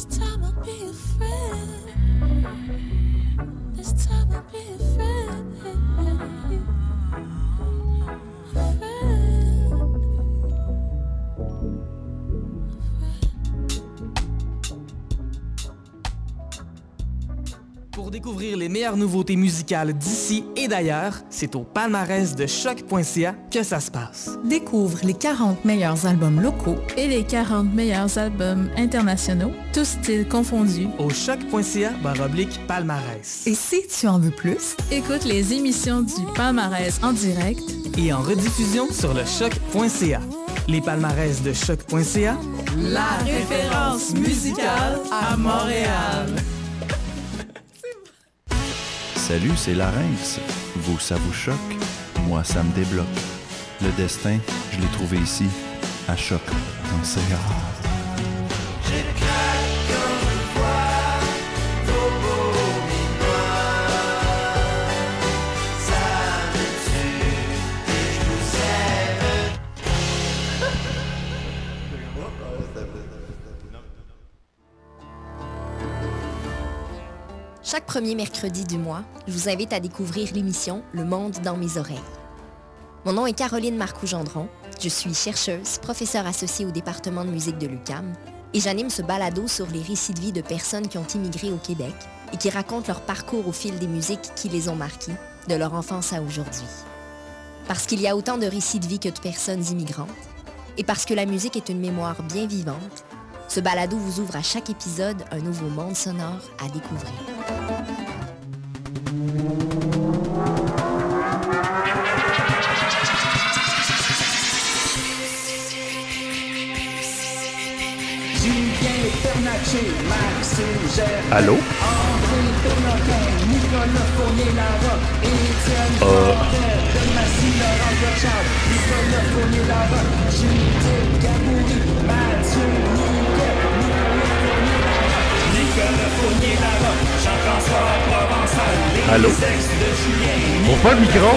This time I'll be a friend. This time I'll be a friend. A friend. Pour découvrir les meilleures nouveautés musicales d'ici et d'ailleurs, c'est au palmarès de choc.ca que ça se passe. Découvre les 40 meilleurs albums locaux et les 40 meilleurs albums internationaux, tous styles confondus. Au choc.ca/palmarès. Et si tu en veux plus, écoute les émissions du palmarès en direct et en rediffusion sur le choc.ca. Les palmarès de choc.ca, la référence musicale à Montréal. Salut, c'est Larynx. Vous, ça vous choque? Moi, ça me débloque. Le destin, je l'ai trouvé ici, à choc.ca. J'ai le crack comme une fois, trop beau noir. Ça me tue et je vous Chaque premier mercredi du mois, je vous invite à découvrir l'émission Le Monde dans mes oreilles. Mon nom est Caroline Marcoux-Gendron, je suis chercheuse, professeure associée au département de musique de l'UQAM et j'anime ce balado sur les récits de vie de personnes qui ont immigré au Québec et qui racontent leur parcours au fil des musiques qui les ont marqués, de leur enfance à aujourd'hui. Parce qu'il y a autant de récits de vie que de personnes immigrantes et parce que la musique est une mémoire bien vivante, ce balado vous ouvre à chaque épisode un nouveau monde sonore à découvrir. Allô? Allô? On fait le micro?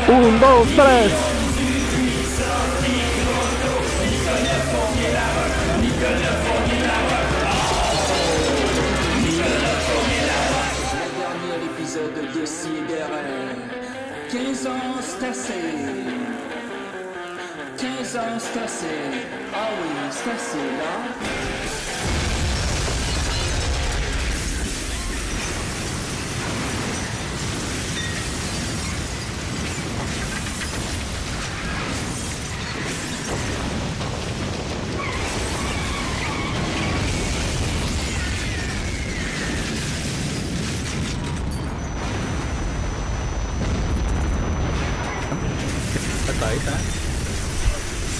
Un, dos, tres! Le dernier épisode de Sidéré. 15 ans, c'est assez. 15 ans, c'est assez. Ah oui, c'est assez, là.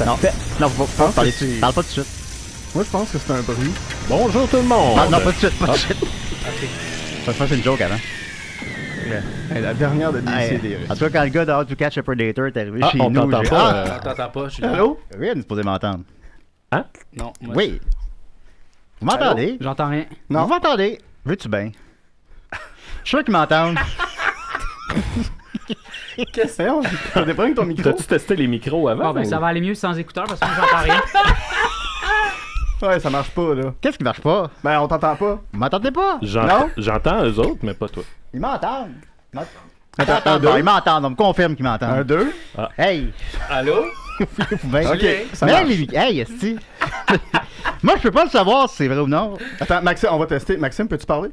Non, non, faut parler dessus. Parle pas tout de suite. Moi, je pense que c'est un bruit. Bonjour tout le monde! Non, pas tout de suite, pas tout de suite. Ok. Je vais faire une joke avant. La dernière de DCD. En tout cas, quand le gars de How to Catch a Predator est arrivé chez on nous, t'entend j'ai... pas. On t'entend pas, je suis là. Allô? Oui, on est supposé m'entendre. Hein? Non, moi, Oui. Vous m'entendez? j'entends rien. Non. Vous m'entendez? Veux-tu bien? Je suis sûr qu'ils m'entendent. Qu'est-ce que c'est? Ça dépend de ton micro. T'as-tu testé les micros avant? Bon, ben, ça va aller mieux sans écouteurs parce que j'entends rien. Ouais, ça marche pas, là. Qu'est-ce qui marche pas? Ben, on t'entend pas. Vous m'entendez pas? Non? J'entends eux autres, mais pas toi. Ils m'entendent. Attends, Non, ils m'entendent. On me confirme qu'ils m'entendent. 1, 2. Hey! Allô? Ben, Ok, ça mais marche. hey, esti! Moi, je peux pas le savoir si c'est vrai ou non. Attends, Maxime, on va tester. Maxime, peux-tu parler?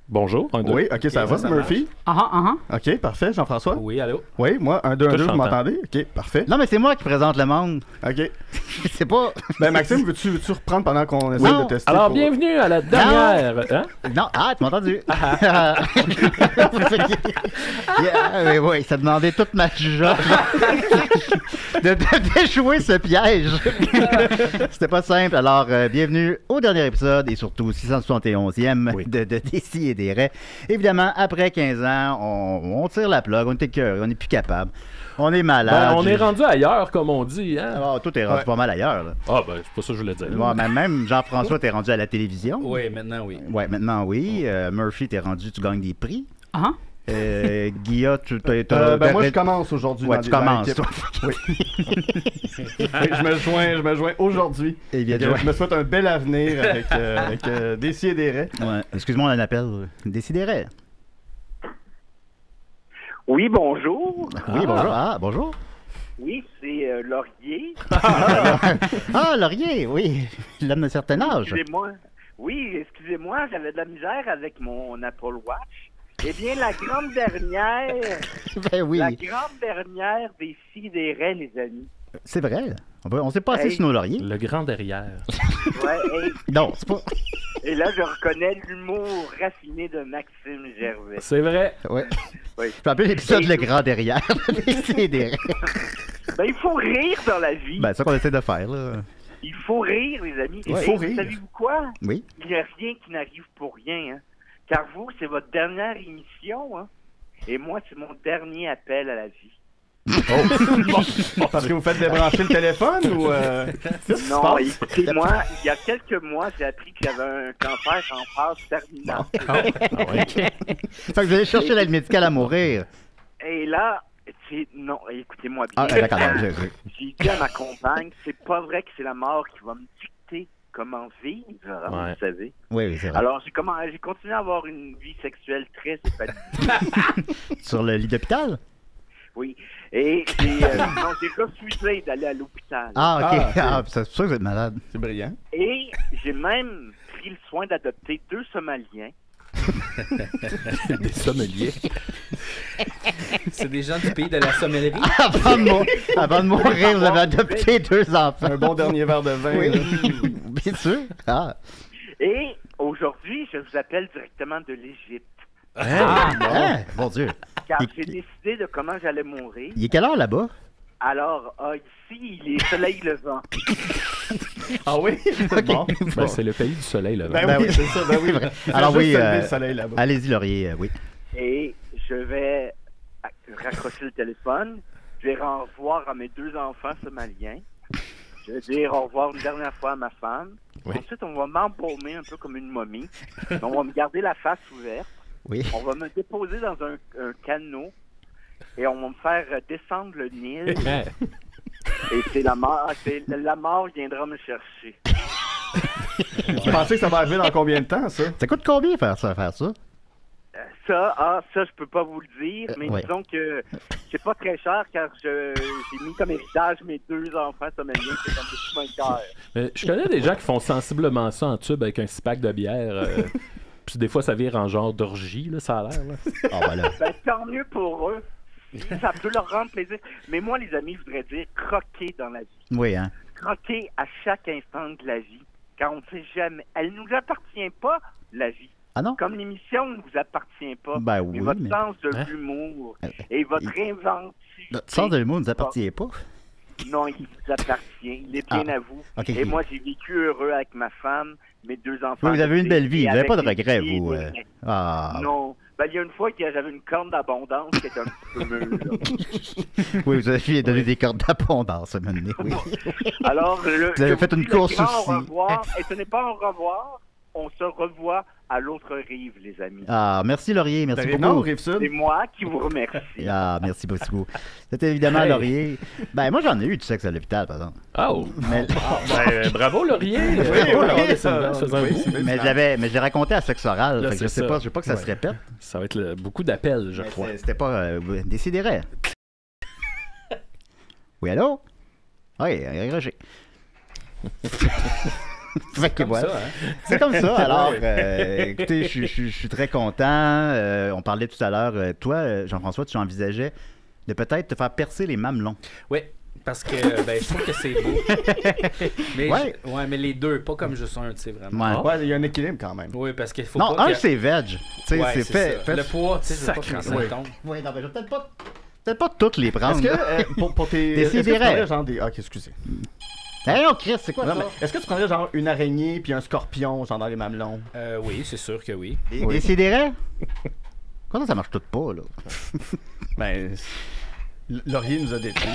Bonjour, un, deux. Oui, ok, ça va. ça Murphy? Ah. Ok, parfait. Jean-François? Oui, allô? Oui, moi, 1, 2, 1, Toi, 2, je vous t'entends. m'entendez? Ok, parfait. Non, mais c'est moi qui présente le monde. Ok. C'est pas. Ben, Maxime, veux-tu reprendre pendant qu'on essaie Non. de tester? Alors, pour- bienvenue à la dernière... Hein? Non, tu m'as entendu. Mais oui, ça demandait toute ma jugeote de déjouer ce piège. C'était pas simple. Alors, bienvenue au dernier épisode et surtout 671e Oui. de Décis et des Raies. Évidemment, après 15 ans, on tire la plug, on est écœuré, on n'est plus capable. On est malade. Ben, on est rendu ailleurs, comme on dit. Hein? Ah, tout est rendu Ouais. pas mal ailleurs. Là. Ah, ben, c'est pas ça que je voulais dire. Ouais, mais même Jean-François, t'es rendu à la télévision. Oui, maintenant, oui. Ouais, maintenant, oui. Murphy, t'es rendu, tu gagnes des prix. Ah. Guilla, tu moi, je commence aujourd'hui. Ouais, tu commences, toi. Oui. Oui, je me joins aujourd'hui. Je me souhaite un bel avenir avec Décideret. Ouais. Excuse-moi, on appelle Décideret. Oui, bonjour. Oui, bonjour. Ah, bonjour. Oui, c'est Laurier. Laurier, oui. L'homme d'un certain âge. Excusez-moi. Oui, excusez-moi, j'avais de la misère avec mon Apple Watch. Eh bien, la grande dernière... Ben oui. La grande dernière des sidérés, les amis. C'est vrai. On s'est passé sur nos lauriers. Le grand derrière. Ouais, Non, c'est pas... Et là, je reconnais l'humour raffiné de Maxime Gervais. C'est vrai. Ouais. Oui. Je peux appeler l'épisode Le Grand Derrière. Décideret. Ben, il faut rire dans la vie. Ben, c'est ça qu'on essaie de faire, là. Il faut rire, les amis. Il faut rire. Savez-vous quoi? Oui. Il n'y a rien qui n'arrive pour rien, hein. Car vous, c'est votre dernière émission, hein. Et moi, c'est mon dernier appel à la vie. Parce que vous faites débrancher le téléphone ou... Non, écoutez-moi, il y a quelques mois, j'ai appris que j'avais un cancer en phase terminale. Fait que vous allez chercher l'aide médicale à mourir. Et là, non, écoutez-moi bien. Ah, d'accord, J'ai dit à ma compagne, c'est pas vrai que c'est la mort qui va me dicter comment vivre, hein, vous savez. Oui, c'est vrai. Alors, j'ai continué à avoir une vie sexuelle très épanouie. Sur le lit d'hôpital? Oui. Et j'ai refusé d'aller à l'hôpital. Ah, ok. C'est sûr que vous êtes malade. C'est brillant. Et j'ai même pris le soin d'adopter 2 Somaliens. Des sommeliers. C'est des gens du pays de la sommellerie. Avant de mourir, vous avez adopté 2 enfants. Un bon dernier verre de vin. Oui. Bien sûr. Ah. Et aujourd'hui, je vous appelle directement de l'Égypte. Mon Dieu. Car j'ai décidé de comment j'allais mourir. Il est quelle heure là-bas? Alors, ici, il est soleil levant. Ah oui? Bon. Ben, c'est le pays du soleil, là. Ben oui, c'est ça. Ben oui. Alors oui, soleil, là-bas. allez-y, Laurier, oui. Et je vais raccrocher le téléphone. Je vais au revoir à mes 2 enfants somaliens. Je vais dire au revoir une dernière fois à ma femme. Oui. Ensuite, on va m'embaumer un peu comme une momie. On va me garder la face ouverte. Oui. On va me déposer dans un canot et on va me faire descendre le Nil. Et c'est la mort. La mort viendra me chercher. Vous pensez que ça va arriver dans combien de temps, ça? Ça coûte combien faire ça? Ça, je peux pas vous le dire, mais ouais. disons que c'est pas très cher car j'ai mis comme héritage mes 2 enfants somaliens, c'est comme des chemins de cœur. Je connais des gens qui font sensiblement ça en tube avec un 6-pack de bière. Puis des fois, ça vire en genre d'orgie, là, ça a l'air. Là. Voilà. Ben, tant mieux pour eux. Ça peut leur rendre plaisir. Mais moi, les amis, je voudrais dire croquer dans la vie. Oui, hein. Croquer à chaque instant de la vie. Car on ne sait jamais. Elle ne nous appartient pas, la vie. Ah non? Comme l'émission ne vous appartient pas. Ben oui, mais votre mais... sens de l'humour et votre inventivité. Notre sens de l'humour ne nous appartient pas. Non, il vous appartient. Il est bien à vous. Okay. Et moi, j'ai vécu heureux avec ma femme, mes 2 enfants. Oui, vous avez une belle vie. Vous n'avez pas de regrets, filles, vous. Non. Ben, il y a une fois que j'avais une corne d'abondance qui était un petit peu mûre. Oui, vous avez donné des cordes d'abondance, maintenant. Oui. Alors, vous avez fait une course aussi. Au revoir, et ce n'est pas au revoir. On se revoit à l'autre rive, les amis. Ah, merci Laurier, merci beaucoup. Non, Rive-Sud. C'est moi qui vous remercie. Ah, merci beaucoup. C'était évidemment Laurier. Ben, moi, j'en ai eu du sexe à l'hôpital, par exemple. Oh! Mais... bravo, Laurier! Mais j'ai raconté à sexe oral. Là, fait que je veux pas que ça se répète. Ça va être beaucoup d'appels, je crois. C'était pas Décideret. Oui, allô? Oui, Roger. Fait que voilà. Ça, hein? C'est comme ça. Alors, écoutez, je suis très content. On parlait tout à l'heure. Toi, Jean-François, tu envisageais de peut-être te faire percer les mamelons. Oui, parce que je trouve que c'est beau. Mais mais les 2, pas comme juste un, tu sais, vraiment. Ouais, il y a un équilibre quand même. Oui, parce qu'il faut non, pas. Non, c'est veg. Tu sais, c'est fait. Le poids, tu sais, je veux pas que ça tombe. Oui, non, mais je vais peut-être pas toutes les prendre. Est-ce que pour tes. Décideret. Genre des. Ah, excusez. Hey, non, Chris, c'est quoi ça? Est-ce que tu prendrais genre une araignée puis un scorpion, genre dans les mamelons? Oui, c'est sûr que oui. Décideret? Comment ça marche tout pas, là? Ben. Laurier nous a détruits.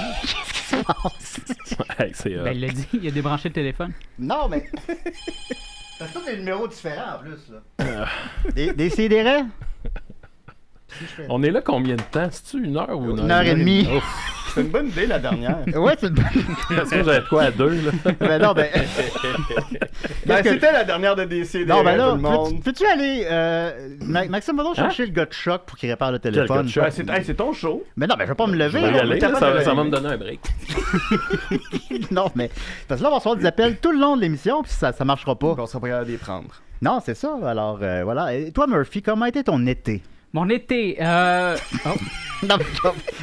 Ben, il l'a dit, il a débranché le téléphone. Non, mais. T'as tous des numéros différents en plus, là. Décideret? On est là combien de temps? C'est-tu 1 heure ou 1 heure et demie? C'est une bonne idée, la dernière. Ouais, c'est une bonne idée. Parce que j'avais de quoi à 2, là? Ben non, ben... C'était la dernière de DC. Non, ben là, tout le monde. peux-tu aller... Maxime, va donc chercher le gars de choc pour qu'il répare le téléphone. C'est ton show. Mais non, ben je vais pas me lever. Je vais y aller, ça va me donner un break. Non, mais... Parce que là, on va recevoir des appels tout le long de l'émission, puis ça marchera pas. On sera pas capable de les prendre. Non, c'est ça. Alors, voilà. Et toi, Murphy, comment a été ton été? Mon été, Non, mais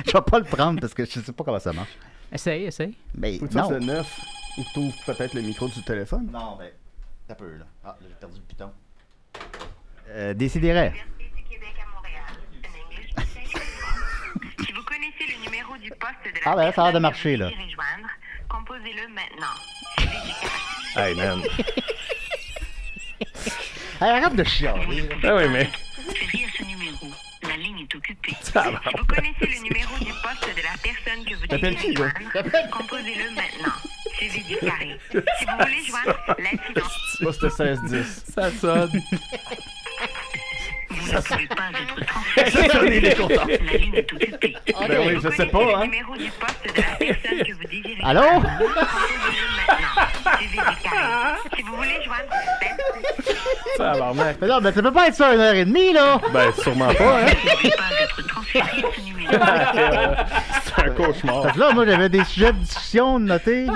je vais pas le prendre parce que je sais pas comment ça marche. Essaye. Mais faut que ça neuf ou t'ouvres peut-être le micro du téléphone. Non, ben, ça peut, là. Ah, là, j'ai perdu le piton. Décidérez. Si vous connaissez le numéro du poste de la Ah, ben, ça a l'air de marcher, là. rejoindre, composez-le maintenant. Hey, man. Hey, arrête de chialer. Ah oui, mais... Veuillez ce numéro. La ligne est occupée. Si vous connaissez le numéro du poste de la personne que vous désirez joindre, composez-le maintenant. Suivi du carré. Si vous voulez joindre l'incident... Poste 1610. Ça sonne. Vous ne pouvez pas être transféré. Ça sonne, il est content. La ligne est occupée. Ben oui, je sais pas, hein. Le numéro du poste de la personne que vous désirez Allô? joindre, composez-le maintenant. Suivi du carré. Si vous voulez joindre... Ça va, mec. Mais non, mais ça peut pas être ça 1h30, là. Ben, sûrement pas, hein. Vous ne pouvez pas être transféré ce numéro. C'est un cauchemar. Parce que là, moi, j'avais des sujets de discussion notés.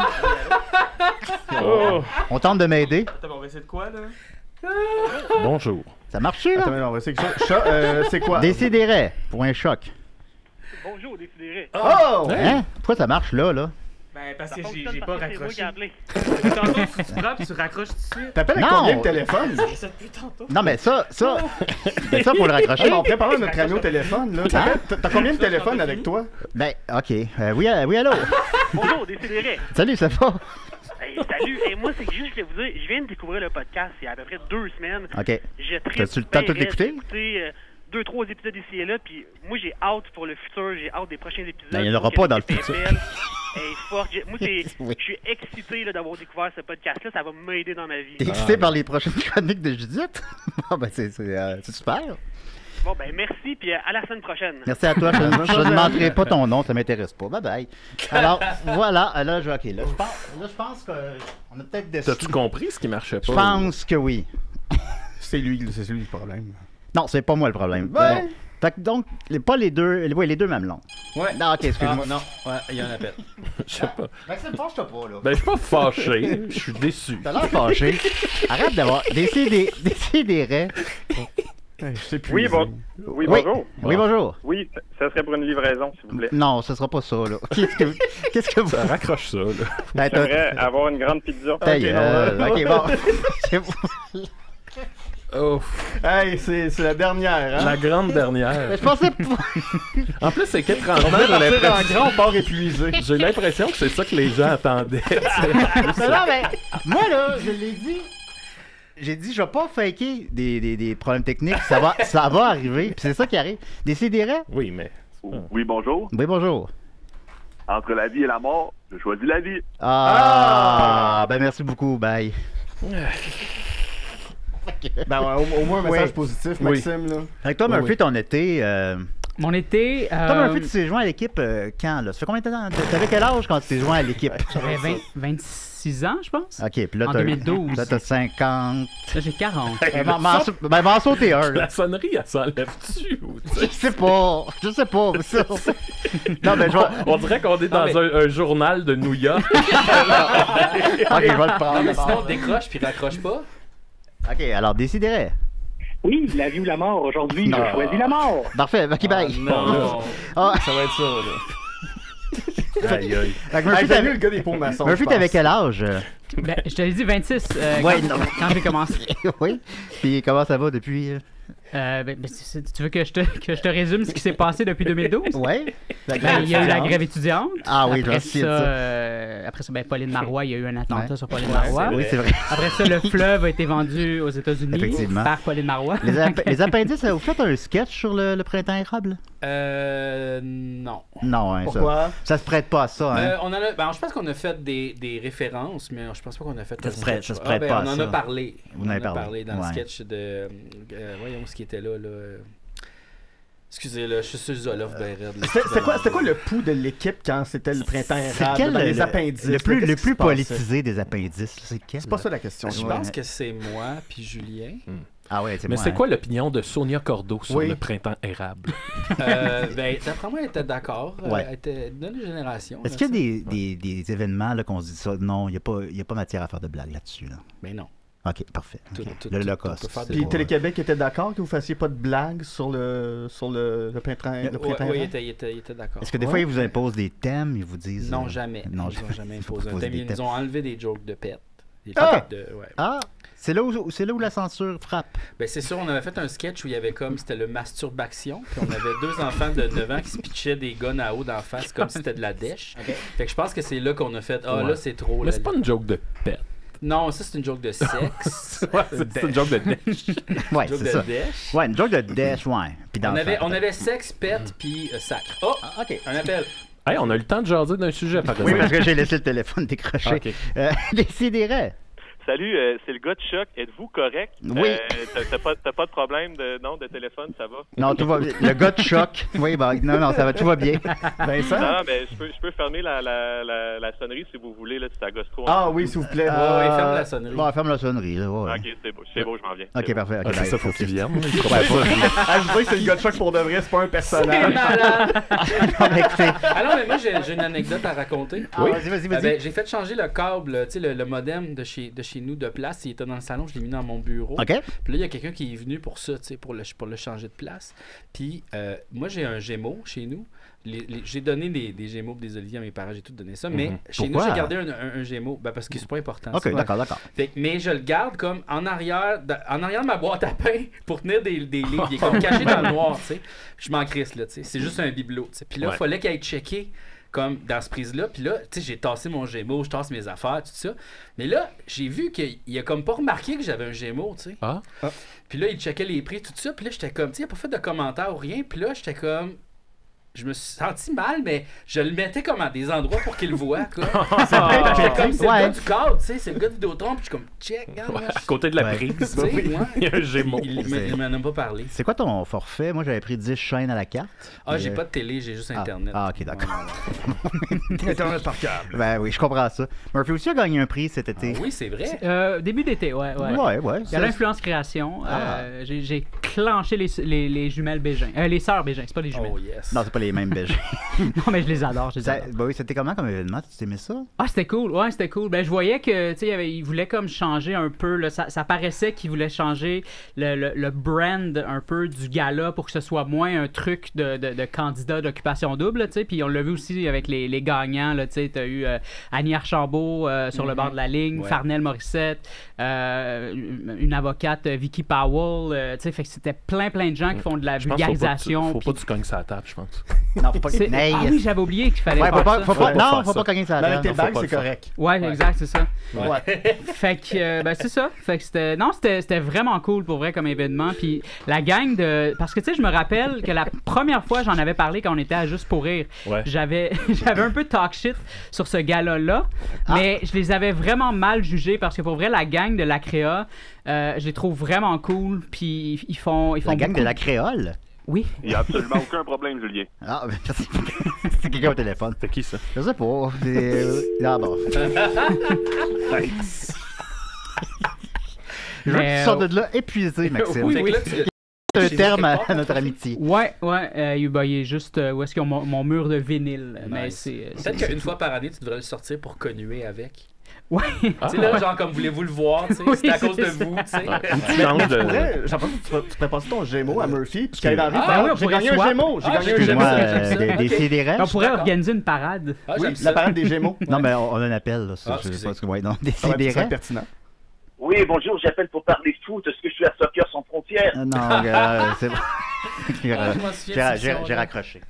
Oh. On tente de m'aider. Attends, on va essayer de quoi, là? Bonjour. Ça marche-tu, là? Attends, mais on va essayer que ça. C'est quoi? Décidérez. Point choc. Bonjour, décidérez. Oh! Hein? Pourquoi ça marche là? Ben, parce que Ça j'ai fonctionne pas parce que c'est moi raccroché. qui ai appelé. Tantôt, tu frappes, tu raccroches tout de suite. T'appelles avec Non! combien de téléphones? C'est ça depuis tantôt. Non, mais ça, ben ça, faut le raccrocher. Hey, on prépare notre ami au téléphone, là. T'as combien de téléphones avec toi? Ben, OK. Oui, allô? Bonjour, décidérez. Salut, ça va? Hey, salut. Et moi, c'est que juste, je vais vous dire, je viens de découvrir le podcast il y a à peu près 2 semaines. OK. J'ai très T'as-tu le temps de tout écouter? J'ai 2-3 épisodes ici et là, puis moi, j'ai hâte pour le futur, j'ai hâte des prochains épisodes. Ben, il n'y en aura pas dans le L'équipe futur. est belle, elle est forte. Moi, Oui. je suis excité là, d'avoir découvert ce podcast-là, ça va m'aider dans ma vie. T'es excité par les prochaines chroniques de Judith? Bon, ben, c'est super. Bon, ben merci, puis à la semaine prochaine. Merci à toi. Je ne demanderai pas ton nom, ça m'intéresse pas. Bye bye. Alors, voilà. Là, OK. Là, je pense qu'on a peut-être des... T'as-tu compris ce qui marchait pas? Je pense que oui. C'est lui le problème. Non, c'est pas moi le problème. Ouais. Bon. Fait que donc, pas les deux. Oui, les deux mamelons. Ouais. Non, OK, excuse-moi. Non, ouais, il y a un appel. Je sais pas. Maxime, fâche-toi pas, là. Ben, je suis pas fâché. Je suis déçu. T'as l'air fâché. Arrête d'avoir... Décidérez. Oui, bonjour. Oui, bonjour. Oui, ça serait pour une livraison, s'il vous plaît. Non, ce sera pas ça, là. Qu'est-ce que vous... Ça raccroche ça, là. Ben, J'aimerais avoir une grande pizza. Hey, OK, bon. C'est bon. Oh. Hey, c'est la dernière, hein? La grande dernière. Mais je pensais pas... En plus, c'est qu'étrange. On va partir en grand, on part épuisé. J'ai l'impression que c'est ça que les gens attendaient. Non, mais moi, là, je l'ai dit... J'ai dit, je vais pas faker des problèmes techniques. Ça va arriver. Puis c'est ça qui arrive. Décidérez? Oui, mais... Oui, bonjour. Oui, bonjour. Entre la vie et la mort, je choisis la vie. Ben merci beaucoup. Bye. Ben ouais, au moins un message Oui. positif, Maxime, là. Avec toi, Murphy, ton été... Mon été... Toi, Murphy, tu t'es joint à l'équipe quand, là? Ça fait combien de temps? T'avais quel âge quand tu t'es joint à l'équipe? J'avais 26 ans, je pense. OK, puis là, En 2012. Là, t'as 50... Là, j'ai 40. m'en sauter un, là. La sonnerie, elle s'enlève-tu? Ou, Je sais pas. Mais ça... Non, mais je vais... On dirait qu'on est dans un journal de New York. OK, je vais le prendre. Mais sinon, décroche puis raccroche pas. OK, alors, décidérez. Oui, la vie ou la mort. Aujourd'hui, je choisis la mort. Parfait, OK, bye. Non, Ah. ça va être ça, là. Aïe, aïe. Fait que Murphy, Hey, salut le gars des pots maçons. Murphy, je pense. t'avais quel âge? Ben, je te l'ai dit 26 Ouais, non. quand j'ai commencé. Oui. Puis comment ça va depuis? Tu veux que je te résume ce qui s'est passé depuis 2012? Ouais. Ben, il y a eu la grève étudiante. Ah oui, après j'en sais ça. après ça, ben, Pauline Marois, il y a eu un attentat Ouais. sur Pauline Marois. Oui, c'est vrai. Après ça, le fleuve a été vendu aux États-Unis Effectivement. par Pauline Marois. Les appendices, vous faites un sketch sur le printemps érable? Non. Non, hein, Pourquoi? ça se prête pas à ça, hein? Je pense qu'on a fait des références, mais je pense pas qu'on a fait Ça un se prête- sketch. ça se prête pas à On en ça. a parlé. Vous en avez parlé. dans le Ouais. sketch de... voyons ce qui était là. Excusez, là, je suis sur Zoloff ben raide. C'était quoi le pouls de l'équipe quand c'était le printemps érable dans les appendices? Le plus politisé des appendices, c'est quel? C'est pas ça la question. Je pense que c'est moi puis Julien. Ah ouais, c'est Mais moi, c'est quoi l'opinion de Sonia Cordeau sur le printemps érable? D'après moi, elle était d'accord. Ouais. Elle était de notre génération. Est-ce qu'il y a des événements là, qu'on se dit ça? Non, il n'y a pas matière à faire de blagues là-dessus. Là. Mais non. OK, parfait. Le Holocauste. Puis Télé-Québec était d'accord que vous fassiez pas de blagues sur le printemps érable? Oui, il était d'accord. Est-ce que des fois, ils vous imposent des thèmes, ils vous disent... Non, jamais. Ils n'ont jamais imposé un thème. Ils nous ont enlevé des jokes de pète. C'est là où la censure frappe. Ben c'est sûr, on avait fait un sketch où il y avait c'était le masturbation, puis on avait 2 enfants de 9 ans qui se pitchaient des guns à eau d'en face comme si c'était de la dèche. Fait que je pense que c'est là qu'on a fait là c'est trop. Mais c'est pas une joke de pète. Non, ça c'est une joke de sexe. C'est une joke de dèche. Ouais, c'est ça. Dèche. Ouais, une joke de dèche, ouais. Puis on avait sexe, pète, puis sacre. Oh, OK, un appel. Hey, on a eu le temps de jaser d'un sujet, par exemple. Oui, parce que j'ai laissé le téléphone décroché. Okay. Décidérez. Salut, c'est le gars de Choc. Êtes-vous correct? Oui. T'as pas de problème de téléphone, ça va? Non, tout va bien. Le gars de Choc. Oui, non, ça va, tout va bien. Vincent? Non, mais je peux fermer la sonnerie si vous voulez, là, si ça gosse trop. Ah oui, s'il vous plaît. ferme la sonnerie. Bon, ferme la sonnerie. Là, ouais. OK, c'est beau, je m'en viens. OK, parfait. C'est ça, faut qu'il vienne. Je dis que c'est le gars de Choc pour de vrai, c'est pas un personnage. Alors, mais moi, j'ai une anecdote à raconter. Oui, vas-y. J'ai fait changer le câble, tu sais, le modem de chez nous de place. Il était dans le salon, je l'ai mis dans mon bureau. OK. Puis là, il y a quelqu'un qui est venu pour ça, tu sais, pour le changer de place. Puis moi, j'ai un Gémeaux chez nous. J'ai donné des Gémeaux et des Oliviers à mes parents, j'ai tout donné ça. Mais chez nous, j'ai gardé un Gémeaux. Parce que c'est pas important. OK, d'accord. Mais je le garde comme en arrière de ma boîte à pain pour tenir des livres. Il est comme caché dans le noir, tu sais. Je m'en crisse, là, tu sais. C'est juste un bibelot, tu sais. Puis là, il fallait qu'il aille checker comme dans ce prise-là. Puis là, tu sais, j'ai tassé mon Gémeaux, je tasse mes affaires, tout ça. Mais là, j'ai vu qu'il a comme pas remarqué que j'avais un Gémeaux, tu sais. Puis là, il checkait les prix, tout ça. Puis là, j'étais comme, tu sais, il n'a pas fait de commentaires ou rien. Puis là, j'étais comme... Je me suis senti mal, mais je le mettais comme à des endroits pour qu'il le voie, quoi. J'étais comme, c'est le gars du cadre, tu sais, c'est le gars de Vidéotron, puis je suis comme, check, regarde. À côté de la prise, il y a un Gémeaux. Il m'en a pas parlé. C'est quoi ton forfait? Moi, j'avais pris 10 chaînes à la carte. J'ai pas de télé, j'ai juste Internet. OK, d'accord. Internet par câble. Ben oui, je comprends ça. Murphy aussi a gagné un prix cet été. Oui, c'est vrai. Début d'été, ouais. Il y a l'Influence Création. J'ai clenché les jumelles Bégin. Les sœurs Bégin, c'est pas les jumelles. Oh yes. Non, c'est pas les mêmes Bégin. Non, mais je les adore. Oui, c'était comment comme événement? Tu t'aimais ça? Ah, c'était cool. Ouais, c'était cool. Ben, je voyais que, tu sais, il voulait comme changer un peu. Là, ça paraissait qu'il voulait changer le brand un peu du gala pour que ce soit moins un truc de candidat d'occupation double, tu sais. Puis on l'a vu aussi avec les gagnants, là, tu sais. T'as eu Annie Archambault sur le bord de la ligne, Farnell Morissette, une avocate, Vicky Powell, tu sais. Fait que c'était plein de gens qui font de la vulgarisation. Faut pas que tu cognes sur la table, je pense. Non, faut pas oui, j'avais oublié qu'il fallait faut faire ça. Faut pas cogner sur la table. Tes bagues, c'est correct. Ouais, exact, c'est ça. Fait que, c'est ça. Fait que c'était vraiment cool pour vrai comme événement. Puis la gang de... Parce que, tu sais, je me rappelle que la première fois, j'en avais parlé quand on était à Juste pour rire. J'avais un peu talk shit sur ce gala-là, mais je les avais vraiment mal jugés parce que pour vrai, la gang de la Créa, je les trouve vraiment cool. Puis ils font la gang de la Créole? Oui. Il n'y a absolument aucun problème, Julien. Ah, ben, c'est quelqu'un au téléphone. C'est qui, ça? Je sais pas. Bon. Je veux que tu sortes de là épuisé, Maxime. Oui. C'est un terme à notre amitié. Ouais. Il est juste où est-ce qu'ils ont mon mur de vinyle. Nice. Mais peut-être qu'une fois par année, tu devrais le sortir pour connuer avec. Ouais. Tu sais, là, genre, comme voulez-vous le voir, tu sais, c'est à cause de vous, tu sais. Tu pourrais passer ton Gémeaux à Murphy, puis qu'il arrive j'ai gagné un Gémeaux. On pourrait organiser une parade. Oui, la parade des Gémeaux. Non, mais on a un appel, là. Décidérez. C'est pertinent. Oui, bonjour, j'appelle pour parler foot. Est-ce que je suis à Soccer sans frontières? Non, c'est bon. J'ai raccroché.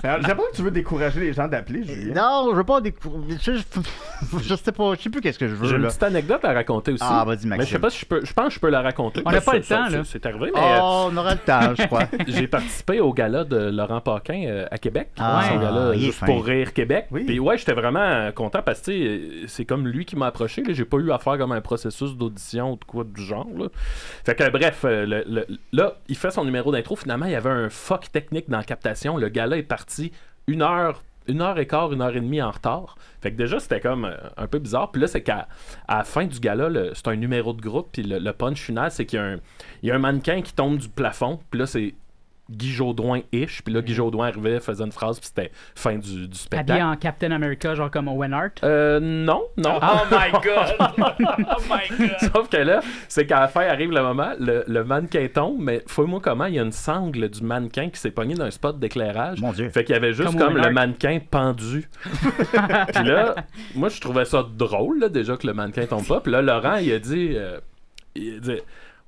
J'ai pas que tu veux décourager les gens d'appeler, Julien. Non, je veux pas décourager. Je sais pas, je sais plus qu'est-ce que je veux. J'ai une là. petite anecdote à raconter aussi. Ah, vas-y, Maxime. Mais je sais pas si je pense que je peux la raconter. On n'a pas le temps, là. C'est arrivé, mais. Oh, on aura le temps, je crois. J'ai participé au gala de Laurent Paquin à Québec. Ah, son gala il est Juste fin. pour rire Québec. Oui. Puis ouais, j'étais vraiment content parce que tu sais, c'est comme lui qui m'a approché. Là. J'ai pas eu à faire comme un processus d'audition ou de quoi du genre. Là. Fait que bref, là, il fait son numéro d'intro. Finalement, il y avait un fuck technique dans la captation. Le gala est parti 1h15, 1h30 en retard. Fait que déjà, c'était comme un peu bizarre. Puis là, c'est qu'à la fin du gala, c'est un numéro de groupe. Puis le punch final, c'est qu'il y a un mannequin qui tombe du plafond. Puis là, c'est Guy Jodoin-ish. Puis là, Guy Jodoin arrivait, faisait une phrase, puis c'était fin du spectacle. Habillé en Captain America, genre comme Owen Hart. Non. Oh my god! Oh my god! Sauf que là, c'est qu'à la fin arrive le moment, le mannequin tombe, mais fouille-moi comment, il y a une sangle du mannequin qui s'est pogné d'un spot d'éclairage. Mon Dieu. Fait qu'il y avait juste comme le mannequin pendu. Puis là, moi, je trouvais ça drôle, là, déjà que le mannequin tombe pas. Puis là, Laurent, il a dit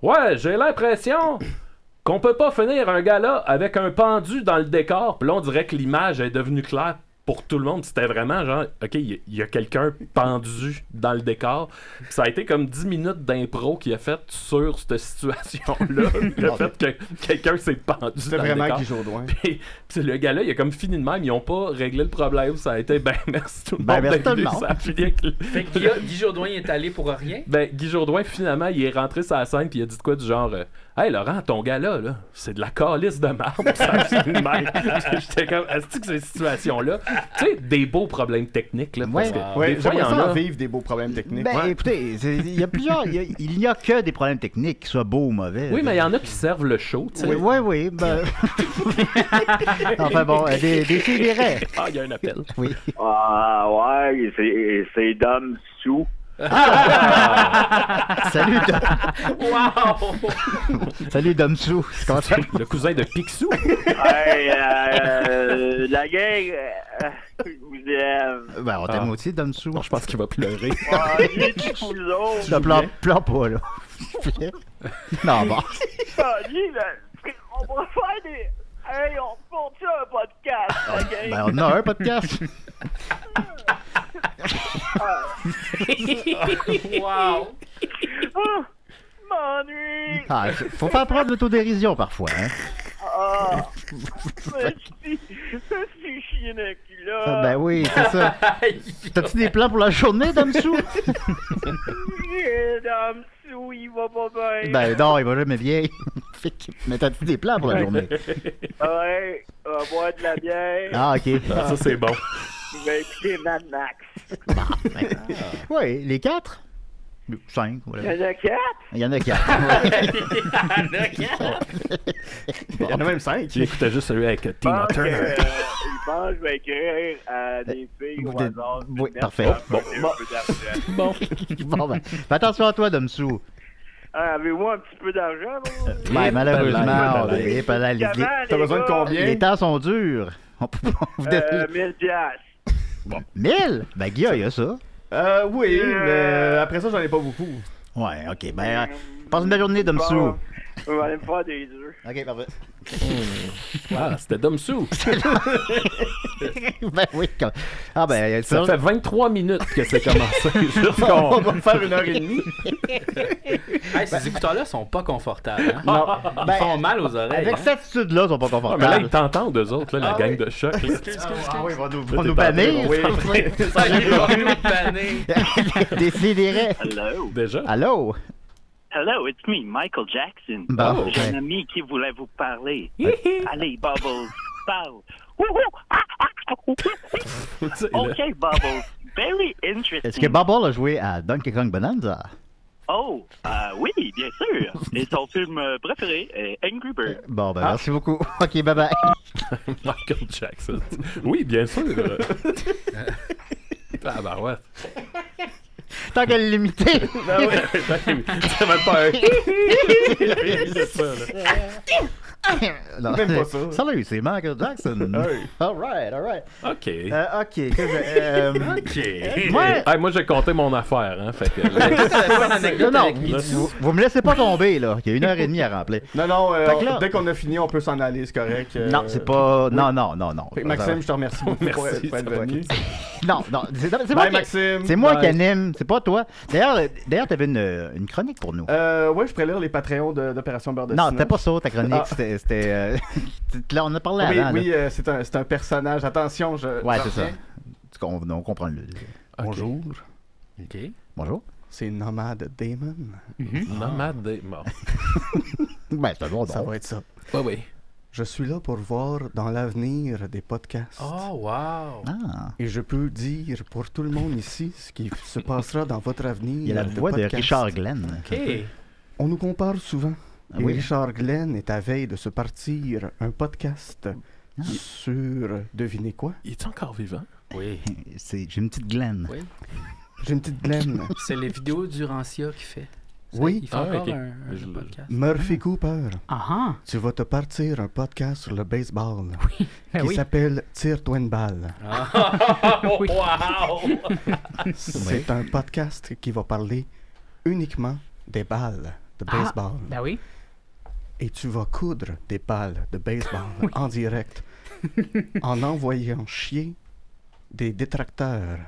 ouais, j'ai l'impression qu'on peut pas finir un gala avec un pendu dans le décor. Puis là, on dirait que l'image est devenue claire pour tout le monde. C'était vraiment genre, OK, il y a quelqu'un pendu dans le décor. Puis ça a été comme 10 minutes d'impro qu'il a fait sur cette situation-là. Le fait que quelqu'un s'est pendu C'était dans le vraiment décor. Guy Jodoin. Puis le gars-là, il a comme fini de même. Ils ont pas réglé le problème. Ça a été, merci tout le monde. Merci tout le venu. monde. Ça a fini avec Fait que Guy Jodoin est allé pour rien. Guy Jodoin, finalement, il est rentré sur la scène puis il a dit de quoi du genre hey Laurent, ton gars-là, c'est de la calice de marbre. Ça a fini de même. J'étais comme, est-ce que ces situations-là, tu sais, des beaux problèmes techniques, là, parce que des fois, il y en a. Vivre des beaux problèmes techniques. Écoutez, il y a plusieurs. Il n'y a que des problèmes techniques, qu'ils soient beaux ou mauvais. Oui, mais il y en a qui servent le show, tu sais. Oui. Enfin bon, des sidérés. Ah, il y a un appel. Oui. Ah, ouais, c'est Dom Sou. Salut, Wow! Salut, Domsou. Comment ça va? Le cousin de Picsou. Hey, la gang, vous aime. On t'aime aussi, Domsou. Je pense qu'il va pleurer. Pleure pas, là. Non, bon. On va faire des... Hey, on monte un podcast, la gang. On a un podcast. Wow! M'ennuie! Faut pas prendre de l'autodérision parfois, hein. C'est chiant là. Oui, c'est ça. T'as-tu des plans pour la journée, Domsou? Domsou, il va pas bien. Non, il va jamais bien. Mais t'as-tu des plans pour la journée? Ouais, on va boire de la bière. Ah, ok. Ça, c'est bon. Je vais écouter Mad Max. Oui, les 4? 5, voilà. Il y en a 4? Il y en a 4. Il y en a même 5. Tu écoutais juste celui avec Tina Turner. Je pense que je vais écrire à des filles au hasard. Oui, parfait. Bon, fais attention à toi, Domsou. Avez-vous un petit peu d'argent? Malheureusement, t'as besoin de combien? Les temps sont durs. 1000 piastres. Bon. 1000? Guy, il y a ça. Oui, mais après ça, j'en ai pas beaucoup. Ouais, ok. Passe une belle journée, Domsou. On va aller me faire des œufs. Ok, parfait. Ah, c'était Domsou. Oui. Ça fait 23 minutes que c'est commencé. On va faire 1h30. Hey, ces écouteurs-là sont pas confortables. Hein? Non. Ils font mal aux oreilles. Avec cette attitude-là, ils sont pas confortables. Mais là, ils t'entendent, eux autres, là, la gang de choc. Ils vont nous bannir. Ça, ils vont nous bannir. Décidérez. Hello. Déjà? Allô? Hello, it's me, Michael Jackson. Bon, J'ai un ami qui voulait vous parler. Allez, Bubbles, parle. OK, Bubbles, very interesting. Est-ce que Bubble a joué à Donkey Kong Bonanza? Oh, oui, bien sûr. Et son film préféré est Angry Bird. Bon, merci beaucoup. OK, bye-bye. Michael Jackson. Oui, bien sûr. Ah, bah ouais. Tant qu'elle est limitée. C'est même pas un. C'est ça, là. Non, Même pas ça. Salut, c'est Michael Jackson. Hey. All right. OK. OK. Moi, j'ai compté mon affaire, hein. Fait que... non, vous me laissez pas tomber, là. Il y a 1h30 à remplir. Non, dès qu'on a fini, on peut s'en aller, c'est correct. Non, c'est pas... Non. Fait que Maxime, je te remercie beaucoup pour être venu. Non, c'est moi, Maxime. C'est moi qui anime, c'est pas toi. D'ailleurs, t'avais une chronique pour nous. Ouais, je pourrais lire les Patreons d'Opération Beurre de Non, Cinéma. c'était pas ça, ta chronique. C'était... Là, on a parlé avant. Oui, c'est un personnage. Attention, Ouais, c'est ça. On comprend le... Bonjour. OK. Bonjour. C'est Nomade Damon. Nomade Damon. Ben, c'est bon. Ça va être ça. Oui. Je suis là pour voir dans l'avenir des podcasts. Oh, wow! Et je peux dire pour tout le monde ici ce qui se passera dans votre avenir. Il y a la voix de Richard Glenn. OK. On nous compare souvent. Et Oui. Richard Glenn est à veille de se partir un podcast sur... Devinez quoi? Il est encore vivant? Oui. J'ai une petite Glenn. Oui. J'ai une petite Glenn. C'est les vidéos du Rancia qui fait. Oui. Il fait encore OK. un podcast. Murphy Cooper. Ah Tu vas te partir un podcast sur le baseball Ben qui oui. s'appelle Tire-toi une balle. Oui. Wow! C'est un podcast qui va parler uniquement des balles de baseball. Ben oui. Et tu vas coudre des balles de baseball en direct en envoyant chier des détracteurs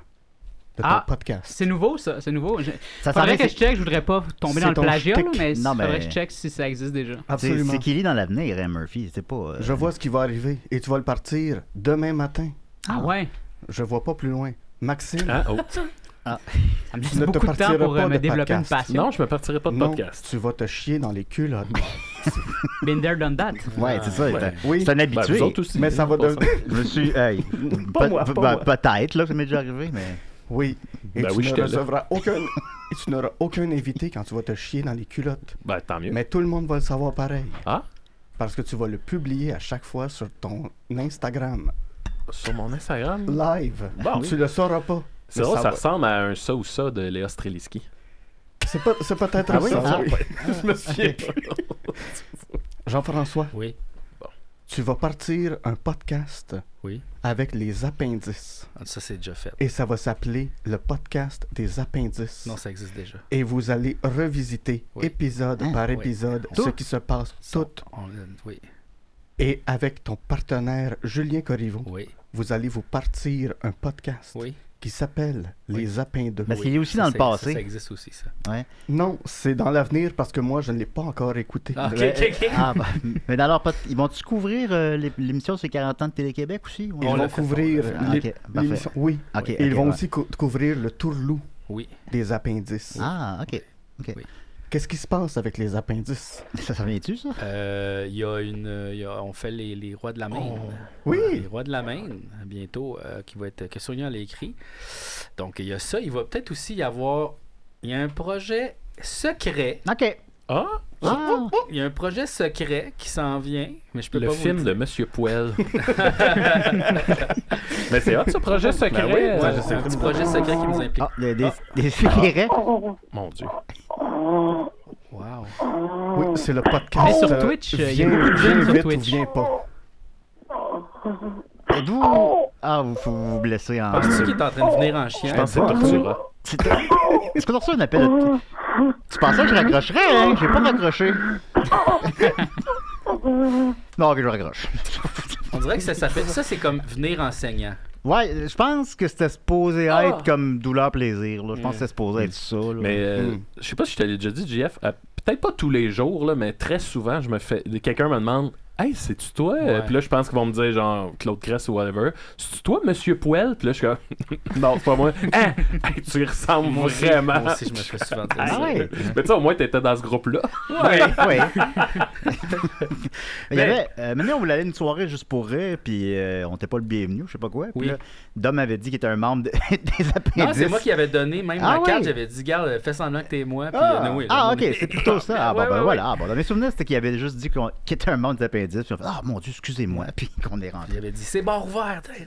de ton podcast. C'est nouveau, ça. C'est nouveau. Ça Faudrait s'en que est- je check. Je voudrais pas tomber c'est dans le ton plagiat, là, shtick. mais il Non, faudrait mais- que je check si ça existe déjà. Absolument. C'est qui lit dans l'avenir, hein, Murphy. C'est pas... Je vois ce qui va arriver et tu vas le partir demain matin. Ah ouais? Je vois pas plus loin. Maxime, Ah, oh. Ça me laisse tu ne te beaucoup de temps partiras pour pas me de développer une podcast. passion. Non, je me partirai pas de non, podcast. tu vas te chier dans les culottes. Been there, done that. Ouais, c'est ça. Ouais. Oui, C'est un Ben, habitué. vous autres aussi. mais ça va Pas devenir... Je me suis... Hey, Pas moi, pas moi. Peut-être, là, ça m'est déjà arrivé, mais... Oui, et Ben tu oui, ne j'étais là. recevras aucun... et tu n'auras aucun invité quand tu vas te chier dans les culottes. Ben, tant mieux. Mais tout le monde va le savoir pareil. Ah? Parce que tu vas le publier à chaque fois sur ton Instagram. Sur mon Instagram? Live. Bon, Tu le sauras pas. C'est Mais vrai, ça va. ressemble à un ça ou ça de Léa Streliski. C'est peut-être Ah oui? ça. Ah, oui. Je me souviens pas. Jean-François, Oui. tu vas partir un podcast Oui. avec les appendices. Ah, ça, c'est déjà fait. Et ça va s'appeler le podcast des appendices. Non, ça existe déjà. Et vous allez revisiter Oui. épisode Hein? par Oui. épisode Tout? ce qui se passe tout. Oui. Et avec ton partenaire Julien Corriveau, Oui. vous allez vous partir un podcast Oui. qui s'appelle Les Appendices. Parce qu'il est aussi Ça, dans le c'est- passé. Ça existe aussi, ça. Non, c'est dans l'avenir parce que moi, je ne l'ai pas encore écouté. Ah, ok, Ouais. ok, ok. Ah, bah, mais dans leur ils vont-tu couvrir l'émission sur 40 ans de Télé-Québec aussi? Ils vont couvrir Ah, ok, parfait. l'émission. Oui. Ok, Et ils ok, vont ouais. aussi couvrir le tourlou Oui. des appendices. Ah, ok. Oui. Qu'est-ce qui se passe avec les appendices? Ça vient-tu, ça? Il y a on fait les rois de la Maine. Oui. Les rois de la Maine, bientôt, qui va être, que Sonia l'a écrit. Donc, il y a ça. Il va peut-être aussi y avoir, il y a un projet secret. OK. Ah? Ah. Il y a un projet secret qui s'en vient, mais je peux Le pas vous film le de dire. Monsieur Poel. Mais c'est hot, ce projet secret. Ben oui, ouais, c'est un petit projet secret qui nous implique. Ah, des secrets? Mon Dieu. Wow. Oui, c'est le podcast. Mais sur Twitch, il y a viens, beaucoup de viens jeunes sur vite ou Twitch. viens pas. D'où? Ah, vous faut vous blesser en... Penses-tu qu'il est en train de venir en chien? Je pense que c'est Tortura. Est-ce que t'as reçu un appel? Tu pensais que je raccrocherais, hein? J'ai pas raccroché. Non, ok, je raccroche. On dirait que ça s'appelle... Ça, c'est comme venir enseignant. Ouais, je pense que c'était supposé être comme douleur-plaisir. Là. Je pense que c'était supposé être ça. Là. Mais je sais pas si je t'avais déjà dit, JF, peut-être pas tous les jours, là, mais très souvent, quelqu'un me demande Hey, c'est-tu toi? Ouais. Puis là, je pense qu'ils vont me dire genre Claude Cress ou whatever. C'est-tu toi, Monsieur Poel? Puis là, je suis comme Non, c'est pas moi. Hein? Hey, tu y ressembles Moi aussi, vraiment. moi aussi, je me fais souvent dire Ah ça. ouais. Mais tu sais, au moins, t'étais dans ce groupe-là. Oui, oui. Il y avait, maintenant, on voulait aller à une soirée juste pour rire, puis on n'était pas le bienvenu, je sais pas quoi. Puis Oui. là, Dom avait dit qu'il était un membre des appendices. Non, c'est moi qui avais donné, même Ah la carte, oui? j'avais dit, garde, fais semblant que t'es moi. Puis, oui, Ah, là, ok, c'est plutôt ça. Ah, bon, Ouais, ben ouais, voilà. Ah, bon, dans mes souvenirs, c'était qu'il avait juste dit qu'il était un membre des appendices, puis on fait Ah, mon Dieu, excusez-moi, puis qu'on est rentré. Il avait dit, c'est bar ouvert, t'es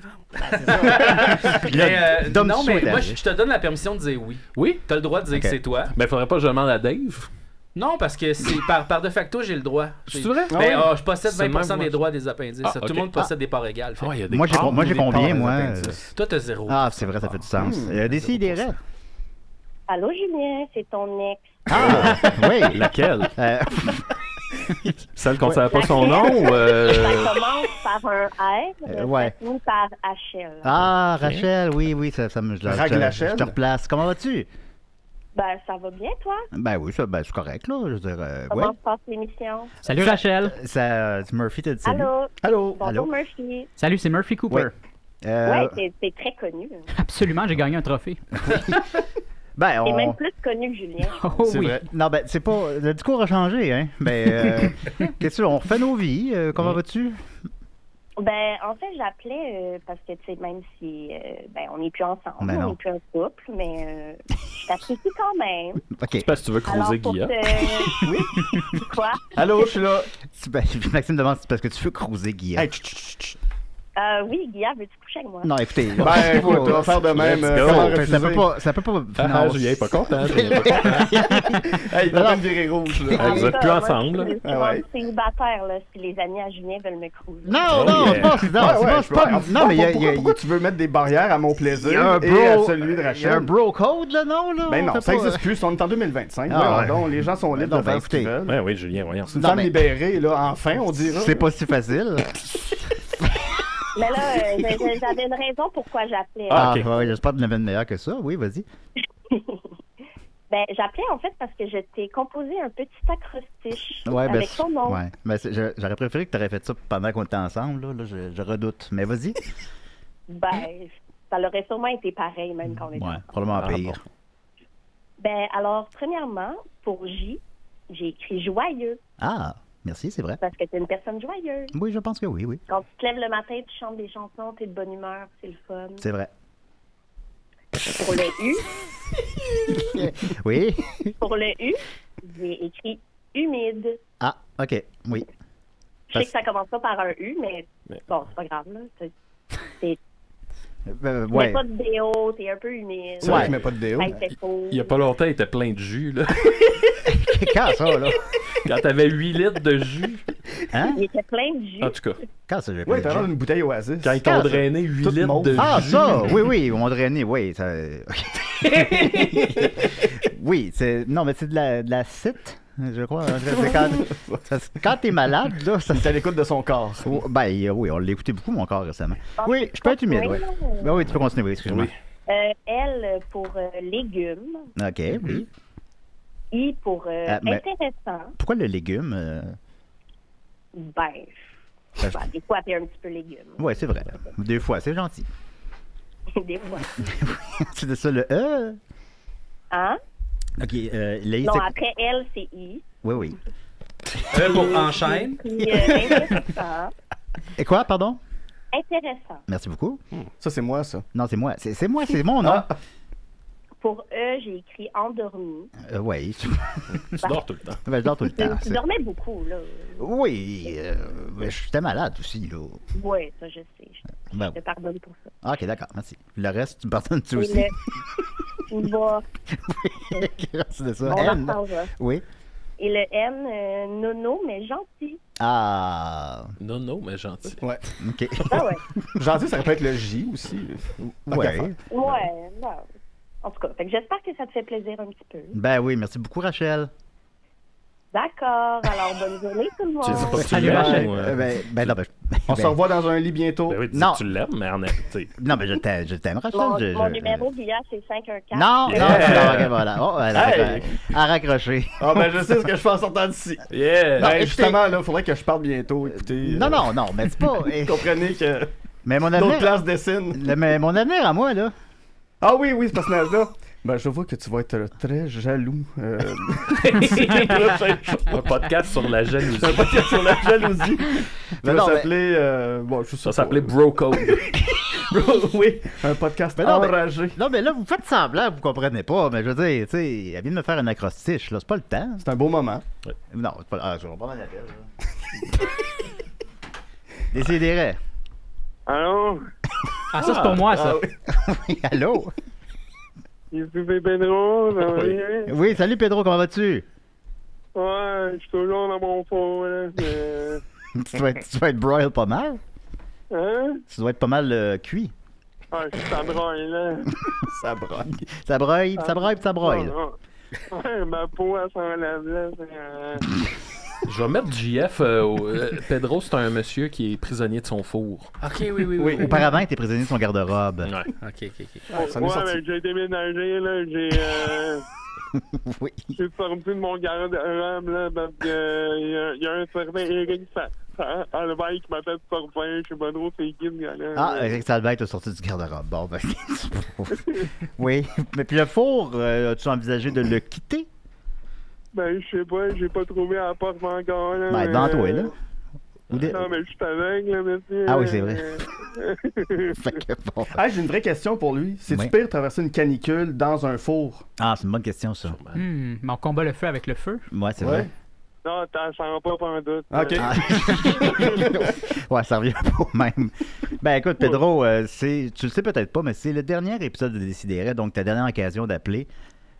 Puis là, Dom non, Dussault mais est moi, arrivé. je te donne la permission de dire oui. Oui? T'as le droit de dire Ok. que c'est toi. Mais faudrait pas que je demande à Dave. Non, parce que c'est par de facto, j'ai le droit. C'est vrai? Ben, Ah ouais? je possède C'est 20% même, des moi. droits des appendices. Ah, Tout ok. le monde possède des parts égales. Fait. Ah, il y a des Moi, j'ai des combien, parts moi? Toi, t'as 0. Ah, c'est vrai, ça fait du sens. Décidérez. Allô, Julien, c'est ton ex. Ah, oui. Laquelle? Celle qu'on ne savait pas son nom ou... Ça commence par un R, ouais. ça finit par HL. Ah, Rachel, oui, ça me... Je te replace. Comment vas-tu? Ben, ça va bien, toi? Ben oui, c'est correct, là. Je veux dire, Comment ouais. se passe l'émission? Salut Rachel. C'est Murphy t'a dit salut. Allô? Allô? Bonjour, Allô? Murphy. Salut, c'est Murphy Cooper. Ouais, c'est très connu. Absolument, j'ai gagné un trophée. Ben, T'es même plus connu que Julien. Oh c'est oui. vrai. Non, ben, c'est pas... Le discours a changé, hein. Ben, qu'est-ce que on refait nos vies. Comment vas-tu? Ben, en fait, j'appelais parce que, tu sais, même si ben, on n'est plus ensemble, Ben non. on n'est plus un couple, mais je t'apprécie quand même. OK. C'est parce que tu veux cruiser Guilla. Oui? Quoi? Allô, je suis là. Ben, Maxime demande si c'est parce que tu veux cruiser Guilla. Hey, Oui, Guilla, veux-tu coucher avec moi? Non, écoutez. Ben, écoute, on va faire de même. Ça peut pas. Ah, Julien est pas content. Hey, il est en train de virer rouge, là. Vous êtes plus ensemble. Je suis célibataire, là, si les amis à Julien veulent me cruiser. Non, c'est pas. Non, mais pourquoi tu veux mettre des barrières à mon plaisir y a un et à bro- celui de il y a Rachel? un bro code, là, non? Là, Ben non, fait ça pas- n'existe plus. On est en 2025. Ah, Voyons ouais. donc, les gens sont libres Non, de faire ben, ce qu'ils écoutez. veulent. Ben oui, Julien, voyons. C'est une Non, femme mais- libérée, là, enfin, on dira. C'est pas si facile. Mais là, j'avais une raison pourquoi j'appelais. Ah, ouais, j'espère que tu en avais une meilleure que ça. Oui, vas-y. Ben, j'appelais en fait parce que je t'ai composé un petit acrostiche Ouais, ben, avec ton nom. ouais. Ben, j'aurais préféré que tu aurais fait ça pendant qu'on était ensemble. Là, je redoute. Mais vas-y. Ben, ça aurait sûrement été pareil même quand on était Ouais, ensemble. probablement pire. Ben, alors, premièrement, pour J, j'ai écrit joyeux Ah, merci, c'est vrai. parce que t'es une personne joyeuse. Oui, je pense que oui, oui. Quand tu te lèves le matin, tu chantes des chansons, t'es de bonne humeur, c'est le fun. C'est vrai. Pour le U, Oui. pour le U, j'ai écrit humide. Ah, OK, oui. Je sais que ça commence pas par un U, mais bon, c'est pas grave, là. Tu mets Ouais. pas de déo, t'es un peu humide. C'est vrai que je mets pas de déo. Ben, il fait chaud. Il y a pas longtemps, il était plein de jus, là. Quand ça, là? Quand t'avais 8 litres de jus. Hein? Il était plein de jus. En tout cas. Quand ça, j'ai Oui, t'as l'air d'une bouteille Oasis. Quand ils t'ont drainé 8 Toute litres mauve. de jus. Ah, ça! Oui, on m'a drainé, oui. Ça... Oui, c'est... Non, mais c'est de la cite, je crois. C'est quand t'es malade, là... Ça... T'es à l'écoute de son corps. Ben, oui, on l'a écouté beaucoup, mon corps, récemment. Oui, je peux être humide, oui. Ben oui, tu peux continuer, oui, excuse-moi. L pour légumes. OK, oui. I pour mais- intéressant. Pourquoi le légume? Ben, des fois, t'es un petit peu légume. Oui, c'est vrai. Deux fois, c'est gentil. Des fois. C'est de ça, le E? Hein? OK, le I, Non, c'est... après L, c'est I. Oui, oui. Pour enchaîne. Puis, intéressant. Et quoi, pardon? Intéressant. Merci beaucoup. Ça, c'est moi, ça. Non, c'est moi. C'est moi, c'est mon nom. Ah. Pour E, j'ai écrit endormi. Oui. Tu dors tout le temps. Ben, je dors tout le temps. Tu dormais beaucoup, là. Oui, ben, j'étais malade aussi, là. Oui, ça, je sais. Ben, Je te pardonne pour ça. OK, d'accord, merci. Le reste, tu me pardonnes-tu Et aussi? le... Va. C'est de ça. On N. en reparlera. Oui. Et le M, nono, mais gentil. Ah. Non, mais gentil. Ouais. OK. Ah ouais. Gentil, ça peut être le J aussi. Ouais. Ouais, non. En tout cas, fait que j'espère que ça te fait plaisir un petit peu. Ben oui, merci beaucoup, Rachel. D'accord, alors bonne journée tout le monde. Tu dis pas que tu Salut, l'aimes, Rachel. ou, Ben non, ben... On se revoit dans un lit bientôt. Ben oui, dis Non. que tu l'aimes, mais en fait, Non, mais je t'aime, Rachel. Mon numéro, Guilla, c'est 514. Non, non, voilà. Oh, elle a raccroché. Ah, ben je sais ce que je fais en sortant d'ici. Yeah! Non, Ben, écoutez- justement, là, faudrait que je parte bientôt. Écoutez. Non, mais c'est pas... Vous comprenez que Mais mon d'autres avenir... places dessinent. Mais mon avenir à moi, là... Ah oui, ce personnage-là. Ben, je vois que tu vas être très jaloux. C'est les prochaines choses. un podcast sur la jalousie. Un podcast sur la jalousie. Mais Ça non, va mais- s'appeler... bon, je sais Ça pas. s'appelait Bro Code. Oui, un podcast Mais non, mais- enragé. Non, mais là, vous faites semblant, vous comprenez pas. Mais je veux dire, tu sais, elle vient de me faire un acrostiche, là. C'est pas le temps. C'est un beau moment. Non, c'est pas... Ah, je vais prendre un appel, là. Décidérez. Allô? Ah, ça, c'est pour moi, ça. Oui, allô? Il est Pedro, ça va bien? Oui, salut Pedro, comment vas-tu? Ouais, je suis toujours dans mon four, là. Mais... tu dois être broil pas mal. Hein? Tu dois être pas mal cuit. Ah, ça broille, là. Ça broille. Ça broille, ça broille, ça broille. Ouais, ma peau, elle s'enlève, là. Je vais mettre JF. Pedro, c'est un monsieur qui est prisonnier de son four. Ok, oui. Auparavant, il était prisonnier de son garde-robe. Ouais. Ok. Ouais, mais j'ai déménagé, là. Oui. J'ai sorti de mon garde-robe, là, parce que y a un certain Eric Salvaille qui m'a fait sortir. Je sais pas trop c'est qui, ce gars-là. Ah, Eric Salvaille t'a sorti du garde-robe. Bon, ben. Oui. Mais puis le four, as-tu envisagé de le quitter? Ben, je sais pas, j'ai pas trouvé la porte encore, là. Ben, dans toi, là. Non, mais je suis aveugle, là, monsieur. Ah oui, c'est vrai. Ah, j'ai une vraie question pour lui. C'est-tu Oui. pire de traverser une canicule dans un four? Ah, c'est une bonne question, ça. Mais on combat le feu avec le feu. Ouais, c'est vrai. Non, t'en sens pas pendant doute. OK. Ouais, ça revient pas au même. Ben écoute, Pedro, tu le sais peut-être pas, mais c'est le dernier épisode de Décideret, donc ta dernière occasion d'appeler.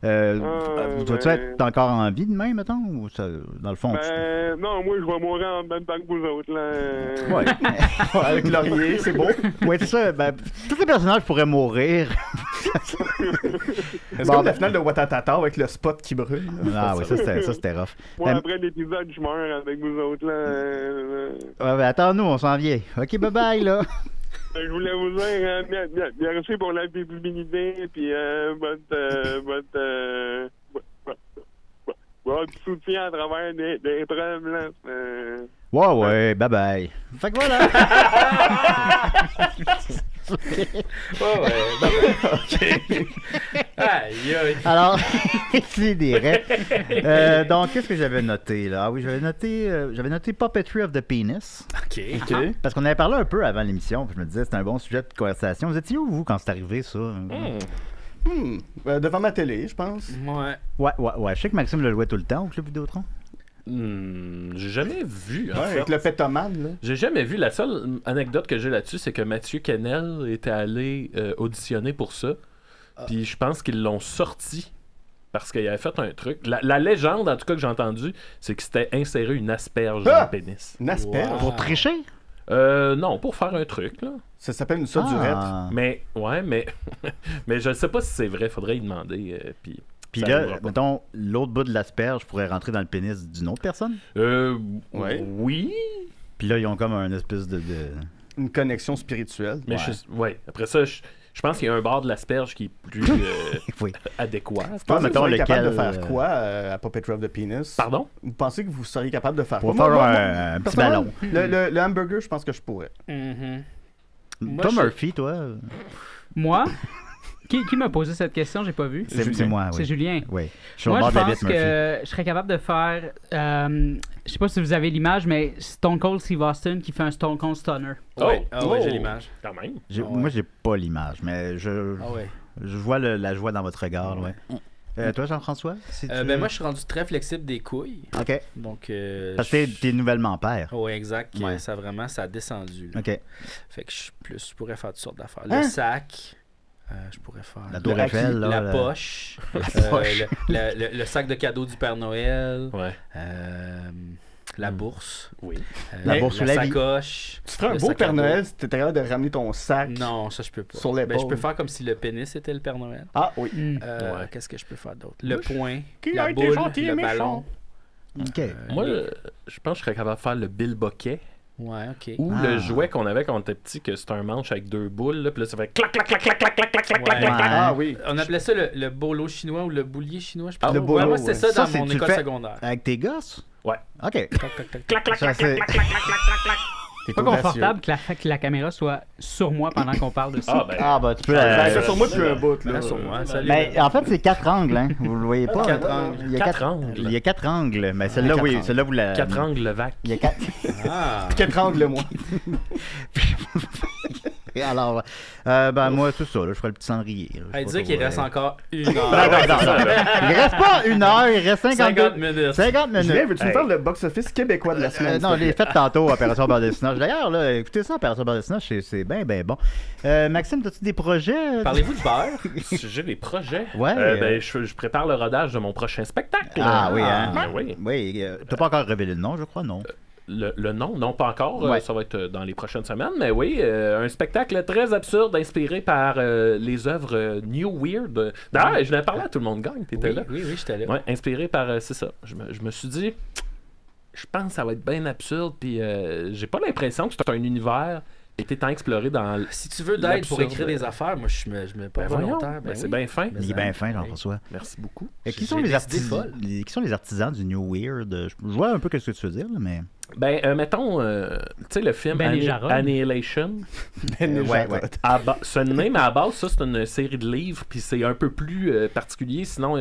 Dois-tu être encore en vie demain, mettons? Ou ça, dans le fond, non, moi, je vais mourir en même temps que vous autres, là. Ouais. Avec Laurier, c'est beau. Ouais, c'est ça. Ben, tous les personnages pourraient mourir. Est-ce que la finale de Watatata avec le spot qui brûle? Ah oui, ça c'était rough. Moi, après l'épisode, je meurs avec vous autres, là. Ouais, ben, attends-nous, on s'en vient. OK, bye-bye, là. Je voulais vous dire, merci pour la visibilité, puis votre soutien à travers des épreuves, là. Ouais, bye-bye. Fait que voilà. OK. Aïe. Alors, c'est direct. Donc, qu'est-ce que j'avais noté, là? Ah oui, j'avais noté Puppetry of the Penis. OK. Parce qu'on avait parlé un peu avant l'émission, puis je me disais, c'était un bon sujet de conversation. Vous étiez où, vous, quand c'est arrivé, ça? Devant ma télé, je pense. Ouais. Je sais que Maxime le jouait tout le temps au Club Vidéotron. J'ai jamais vu. En fait. Avec le pétomane, là. J'ai jamais vu. La seule anecdote que j'ai là-dessus, c'est que Mathieu Kennel était allé auditionner pour ça. Puis je pense qu'ils l'ont sorti parce qu'il avait fait un truc. La légende, en tout cas, que j'ai entendue, c'est que c'était insérer une asperge dans le pénis. Une asperge? Wow. Pour tricher? Non, pour faire un truc, là. Ça s'appelle une sodurette. Mais je ne sais pas si c'est vrai. Faudrait y demander. Puis là, mettons, l'autre bout de l'asperge pourrait rentrer dans le pénis d'une autre personne? Oui. Puis là, ils ont comme un espèce de... Une connexion spirituelle. Mais après ça, je pense qu'il y a un bord de l'asperge qui est plus adéquat. Vous pensez que vous seriez capable de faire quoi à Puppetry of the Penis? Pardon? Vous pensez que vous seriez capable de faire quoi? Pour faire un petit ballon. Le hamburger, je pense que je pourrais. Toi, Murphy, toi? Moi? Qui m'a posé cette question? J'ai pas vu. C'est moi, oui. C'est Julien. Oui. Moi, je pense que je serais capable de faire... je sais pas si vous avez l'image, mais Stone Cold Steve Austin qui fait un Stone Cold Stunner. Ouais, j'ai l'image. Quand même. Moi, j'ai pas l'image, mais je vois la joie dans votre regard. Toi, Jean-François? Moi, je suis rendu très flexible des couilles. OK. Donc, parce que t'es nouvellement père. Oui, exact. Ça a descendu. Là. OK. Fait que je pourrais faire toutes sortes d'affaires. Le sac... je pourrais faire la tour Eiffel, la poche, le sac de cadeaux du Père Noël, la bourse, la bourse la sacoche. Tu ferais un beau Père Noël si tu étais capable de ramener ton sac. Non, ça je peux pas. Sur l'épaule. Je peux faire comme si le pénis était le Père Noël. Ah oui. Qu'est-ce que je peux faire d'autre? Le poing, la boule, le ballon. OK. Moi, je pense que je serais capable de faire le Bill Bokeh. Ouais, OK. Ou le jouet qu'on avait quand on était petit, que c'était un manche avec deux boules, là, puis là, ça fait clac, clac, clac, clac, clac, clac, clac, clac, clac. Ah oui. On appelait ça le bolo chinois ou le boulier chinois, je pense. Le bolo, moi, c'était ça dans mon école secondaire. Avec tes gosses? Ouais. OK. Clac, clac, clac, clac, clac, clac, clac, clac, clac, clac. C'est pas confortable que la caméra soit sur moi pendant qu'on parle de ça. Tu peux ça sur moi depuis un bout. Là. Sur moi, mais en fait, c'est 4 angles, hein. Vous le voyez pas? 4 angles. Il y a 4 angles. Il y a 4 angles. Mais celle-là, oui. Celle-là, vous la... 4 angles, le vac. Il y a 4... 4 angles, moi. Alors, moi, c'est ça, là, je ferai le petit cendrier. Elle dit qu'il reste encore 1 heure. Il reste pas 1 heure, il reste 50 minutes. 50 minutes. Julien, veux-tu nous faire le box-office québécois de la semaine? Non, je l'ai fait tantôt, Opération Beurre de Cinoche. D'ailleurs, là, écoutez ça, Opération Beurre de Cinoche, c'est bien, bien bon. Maxime, as-tu des projets? Parlez-vous de beurre? J'ai des projets. Ouais. Je prépare le rodage de mon prochain spectacle. Ah oui, hein? Oui. Oui, t'as pas encore révélé le nom, je crois, non? Le nom, non, pas encore. Ouais. Ça va être dans les prochaines semaines. Mais oui, un spectacle très absurde inspiré par les œuvres New Weird. D'ailleurs, je l'ai parlé à Tout le monde gagne. T'étais là? Oui, j'étais là. Ouais, inspiré par... c'est ça. Je me suis dit, je pense que ça va être bien absurde. Puis j'ai pas l'impression que c'est un univers qui a été tant exploré dans... Si tu veux d'aide pour écrire des affaires, moi, je me pas volontaire. C'est bien fin. Il est bien fin, Jean-François. Merci beaucoup. Et qui sont les artisans du New Weird? Je vois un peu ce que tu veux dire, là, mais... Mettons, tu sais, le film Annihilation. Ouais. Ce même à la base, ça, c'est une série de livres, puis c'est un peu plus particulier. Sinon,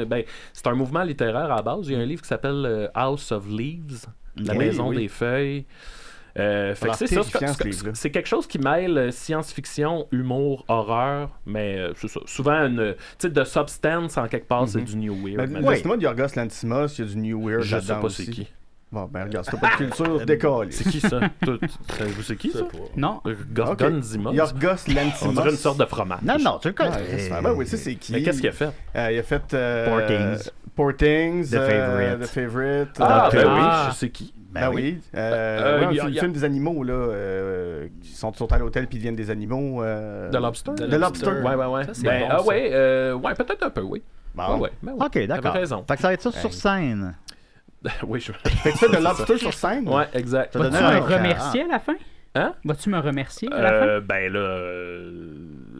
c'est un mouvement littéraire à la base. Il y a un livre qui s'appelle House of Leaves, La Maison des Feuilles. C'est quelque chose qui mêle science-fiction, humour, horreur, mais c'est ça. Souvent, de substance en quelque part, c'est du New Weird. Le cinéma de Yorgos Lanthimos, il y a du New Weird je sais là-dedans pas aussi. c'est qui. Bon, regarde, c'est pas de culture décollée. C'est qui ça? Vous c'est qui ça? Non. Gordon Zimos. Yorgos Lanthimos. On dirait une sorte de fromage. Non, tu le connais. Oui, c'est qui? Mais qu'est-ce qu'il a fait? Il a fait Portings. The Favorite. Oui, je sais qui. Oui. Le film des animaux, là, qui sont à l'hôtel puis ils deviennent des animaux. The Lobster? The Lobster. Ouais, peut-être un peu, oui. Bon. Ok, d'accord. Raison. Fait que ça va être ça sur scène. Oui, je... Fait que tu fais de Lobster sur scène? Ouais, exact. Vas-tu me remercier à la fin? Hein? Vas-tu me remercier à la fin?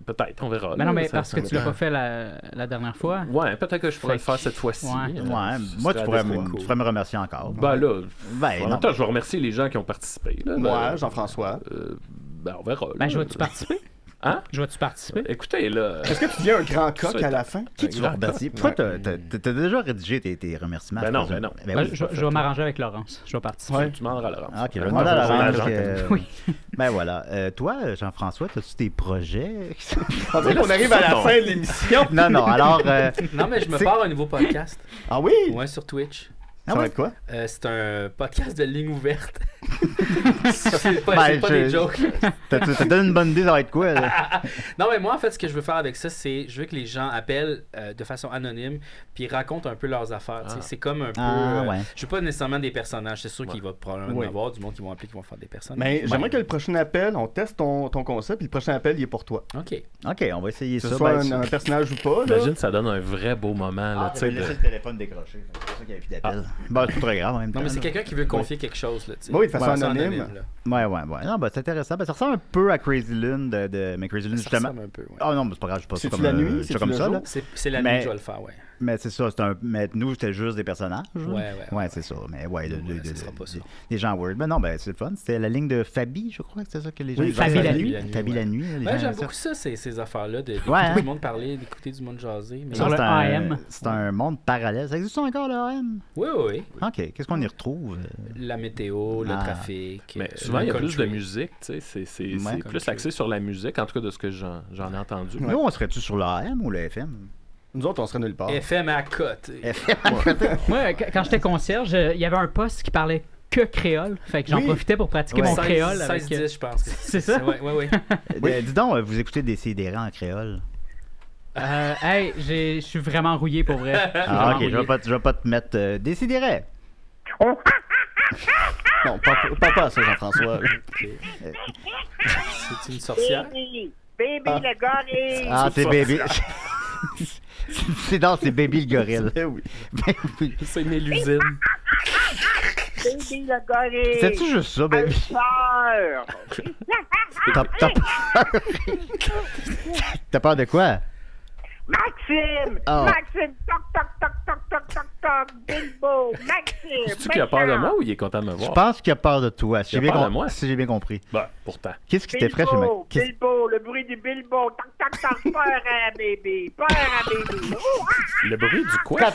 Peut-être, on verra. Mais non, mais parce que tu l'as pas fait la dernière fois. Ouais, peut-être que je pourrais le faire cette fois-ci. Ouais, moi, tu pourrais me remercier encore. En même temps, je vais remercier les gens qui ont participé. Moi, Jean-François. On verra. Je vais-tu participer? Hein? Je vais-tu participer? Écoutez, là... Est-ce que tu deviens un grand coq à la fin? Qui tu vas remercier? Pourquoi t'as déjà rédigé tes remerciements? Non. Je vais m'arranger avec Laurence. Je vais participer. Ouais, tu demanderas à Laurence. Ok, je vais demander à Laurence. Oui. Ben voilà. Toi, Jean-François, as-tu des projets? On dirait qu'on arrive à la fin de l'émission. Non, alors... Non, mais je me pars un nouveau podcast. Ah oui? Ouais, sur Twitch. Ça va être quoi? C'est un podcast de ligne ouverte. C'est pas des jokes. T'as donné une bonne idée, ça va être quoi? Là? Non, mais moi, en fait, ce que je veux faire avec ça, c'est je veux que les gens appellent de façon anonyme puis racontent un peu leurs affaires. C'est comme un peu... Je veux pas nécessairement des personnages. C'est sûr qu'il va probablement y avoir du monde qui vont appeler, qui vont faire des personnages. Mais j'aimerais que le prochain appel, on teste ton concept, puis le prochain appel, il est pour toi. OK, on va essayer ça. Que ce soit un personnage ou pas. Imagine, ça donne un vrai beau moment. Tu laissé le téléphone décroché. C'est pour ça qu'il n'y avait plus d'appel. Bon, c'est très grave en même temps. Non, mais c'est quelqu'un qui veut confier quelque chose. Là, oui, de façon anonyme. Ouais. Non, c'est intéressant. Ça ressemble un peu à Crazy Lune mais Crazy Lune, justement. Ça ressemble un peu, ouais. Ah non, mais c'est pas grave, je passe ça comme la nuit, c'est comme ça. Là. C'est la nuit que je vais le faire, ouais. Mais c'est ça, mais nous, c'était juste des personnages. Ouais, c'est ça. Mais ça sera pas ça. Des gens weird. Mais non, c'est le fun. C'était la ligne de Fabi, je crois que c'est ça que les gens... Fabi la nuit. Fabi la nuit. J'aime beaucoup ça, ces affaires-là, d'écouter du monde parler, d'écouter du monde jaser. Sur le AM. C'est un monde parallèle. Ça existe encore, le AM? Oui. OK. Qu'est-ce qu'on y retrouve? La météo, le trafic. Mais souvent, il y a plus de musique, tu sais. C'est plus axé sur la musique, en tout cas de ce que j'en ai entendu. Nous, on serait-tu sur le AM ou le FM? Nous autres, on serait nulle part. FM à côté. Moi, quand j'étais concierge, il y avait un poste qui parlait que créole. Fait que j'en profitais pour pratiquer mon créole. 16-10, je pense. C'est ça? Oui. Dis donc, vous écoutez des CDR en créole? Je suis vraiment rouillé pour vrai. OK, je vais pas te mettre Décidérez. Non, pas ça, Jean-François. C'est une sorcière? Baby le gorille! Ah, c'est Baby. C'est Baby le gorille. Oui. C'est Mélusine. Baby le gorille! C'est-tu juste ça, Baby? T'as peur? T'as peur de quoi? Maxime! Oh. Maxime! Toc, toc, toc, toc, toc, toc, toc! Bilbo! Maxime! C'est-tu qu'il a peur de moi ou il est content de me voir? Je pense qu'il a peur de toi, si Il a j'ai bien, peur de moi? si j'ai bien compris. Ben, pourtant. Qu'est-ce qui t'effraie chez Bilbo! Max? Bilbo! Le bruit du Bilbo! Toc, toc, toc! Peur à bébé! Peur à bébé! Oh, ah, Le bruit du quoi? Quand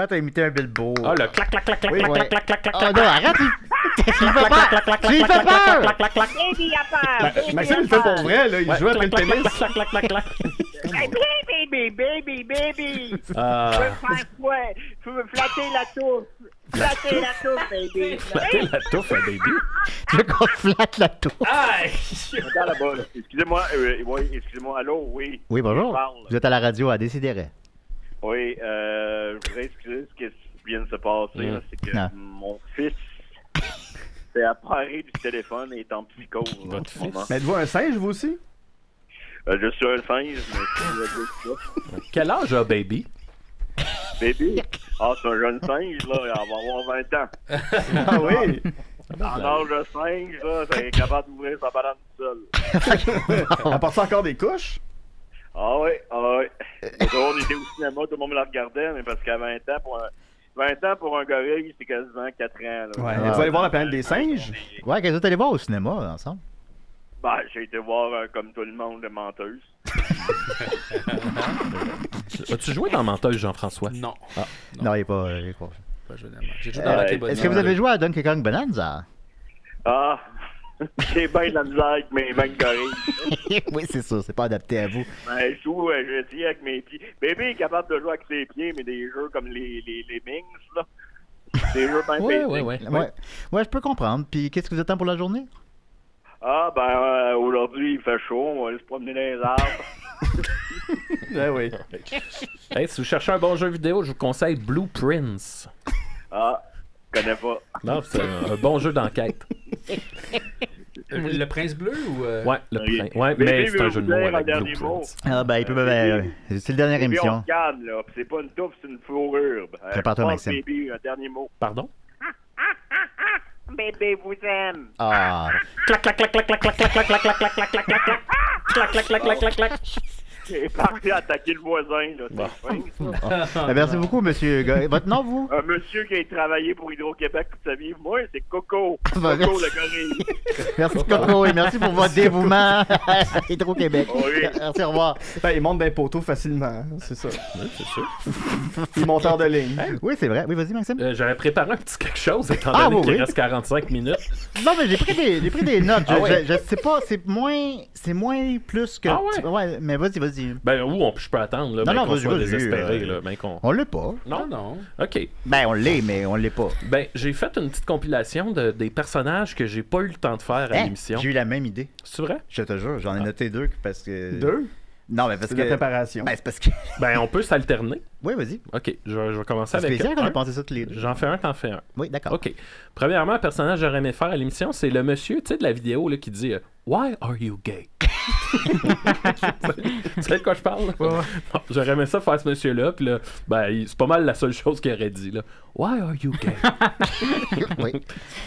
t'as imité un Bilbo. Ah, le clac, clac, clac, clac, Oui, clac, ouais. clac, clac, clac, clac, Oh clac. non, arrête! Tu lui fais peur! Tu lui fais peur! Baby a peur! Baby Maxime, a il fait peur. pour vrai, là. Il joue après le tennis. Clac, clac, clac, clac. Hey, baby, baby, baby! Ah. Tu veux faire quoi? Tu veux flatter la touffe? Flatter la touffe, baby! Flatter la touffe à baby. Tu veux qu'on te flatte la tour? Aïe! Attends là-bas, là. Excusez-moi, oui, excusez-moi, allô, oui. Oui, bonjour. Je parle. Vous êtes à la radio à Décideret. Oui, je voudrais excuser ce qui vient de se passer, là, c'est que Non. mon fils s'est apparé du téléphone et est en psychose. Votre en ce moment. Mais êtes-vous un singe, vous aussi? Je suis un singe, mais je suis ça. Quel âge a baby? Baby? Ah, c'est un jeune singe, là, il va avoir 20 ans. Ah oui? En âge de singe, là, c'est capable d'ouvrir sa banane tout seul. Apporte encore des couches? Ah oui, ah oui. On était au cinéma, tout le monde me la regardait, mais parce qu'à 20 ans pour un gorille, c'est quasiment 4 ans. Là. Ouais. Vous allez voir la planète des singes? Ouais, qu'est-ce que vous allez voir au cinéma ensemble? Ben, j'ai été voir, comme tout le monde, de Menteuse. As-tu joué dans Menteuse, Jean-François? Non. Ah. Non, il n'est pas. Il est pas. Pas joué dans moi. J'ai joué dans Rocky Bonheur. Est-ce que vous avez joué à Donkey Kong Bonanza? Ah, j'ai bien de la misère avec mes mains de gorille. Oui, c'est ça, c'est pas adapté à vous. Ben, je joue, j'ai essayé avec mes pieds. Bébé est capable de jouer avec ses pieds, mais des jeux comme les Mings, là. Des jeux bien basiques. Ouais, je peux comprendre. Puis qu'est-ce que vous attendez pour la journée? Ah, ben, aujourd'hui, il fait chaud, on va aller se promener dans les arbres. Ben oui. Hey, si vous cherchez un bon jeu vidéo, je vous conseille Blueprints. Ah, je connais pas. Non, c'est un bon jeu d'enquête. Le Prince Bleu ou... Ouais, le prince. Ouais, Bébé mais c'est veut un jeu de vous mots dire un avec dernier mot. Blueprints. Ah, ben, il peut. C'est la dernière Bébé, on émission. se calme, là. Pis c'est pas une touffe, c'est une fourrure. Prépare-toi, Maxime. Bébé, un dernier mot. Pardon? Bébé vous aime! Ah. Clac, clac, clac, clac, clac, clac, clac, clac, clac, clac, clac, clac, clac, clac, clac. Clac, clac, clac, clac, clac, clac. Il est parti attaquer le voisin, là. Bon. Merci beaucoup, monsieur. Votre nom, vous? Un monsieur qui a travaillé pour Hydro-Québec toute sa vie. Moi, c'est Coco. Ben, Coco, le gorille. Merci, Coco, et merci pour votre dévouement à Hydro-Québec. Oui. Merci, au revoir. Ben, il monte d'un poteau facilement, hein, c'est ça. Oui, c'est sûr. Il est monteur de ligne. Oui, c'est vrai. Oui, vas-y, Maxime. J'avais préparé un petit quelque chose, étant Ah, donné oui, qu'il oui. reste 45 minutes. Non, mais j'ai pris des notes. Ah ouais. Je sais pas, c'est moins plus que. Ah ouais? Ouais, mais vas-y. Ben, je peux attendre, là, Non, ben non, qu'on soit vas-y, désespéré, là, ben qu'on... On l'est pas. Non? Non. OK. Ben, on l'est, mais on l'est pas. Ben, j'ai fait une petite compilation des personnages que j'ai pas eu le temps de faire à Hein? l'émission. J'ai eu la même idée. C'est vrai? Je te jure, j'en ai noté deux parce que. Deux? Non, mais parce C'est que. de la préparation. Ben, c'est parce que. Ben, on peut s'alterner. Oui, vas-y. OK, je vais commencer C'est avec spécial qu'on un. ait pensé ça tous les deux. J'en fais un, t'en fais un. Oui, d'accord. OK. Premièrement, un personnage que j'aurais aimé faire à l'émission, c'est le monsieur, tu sais, de la vidéo là, qui dit Why are you gay? Tu sais de quoi je parle? Là? Bon, j'aurais aimé ça faire ce monsieur-là, puis là, ben, c'est pas mal la seule chose qu'il aurait dit. Là. Why are you gay? Oui.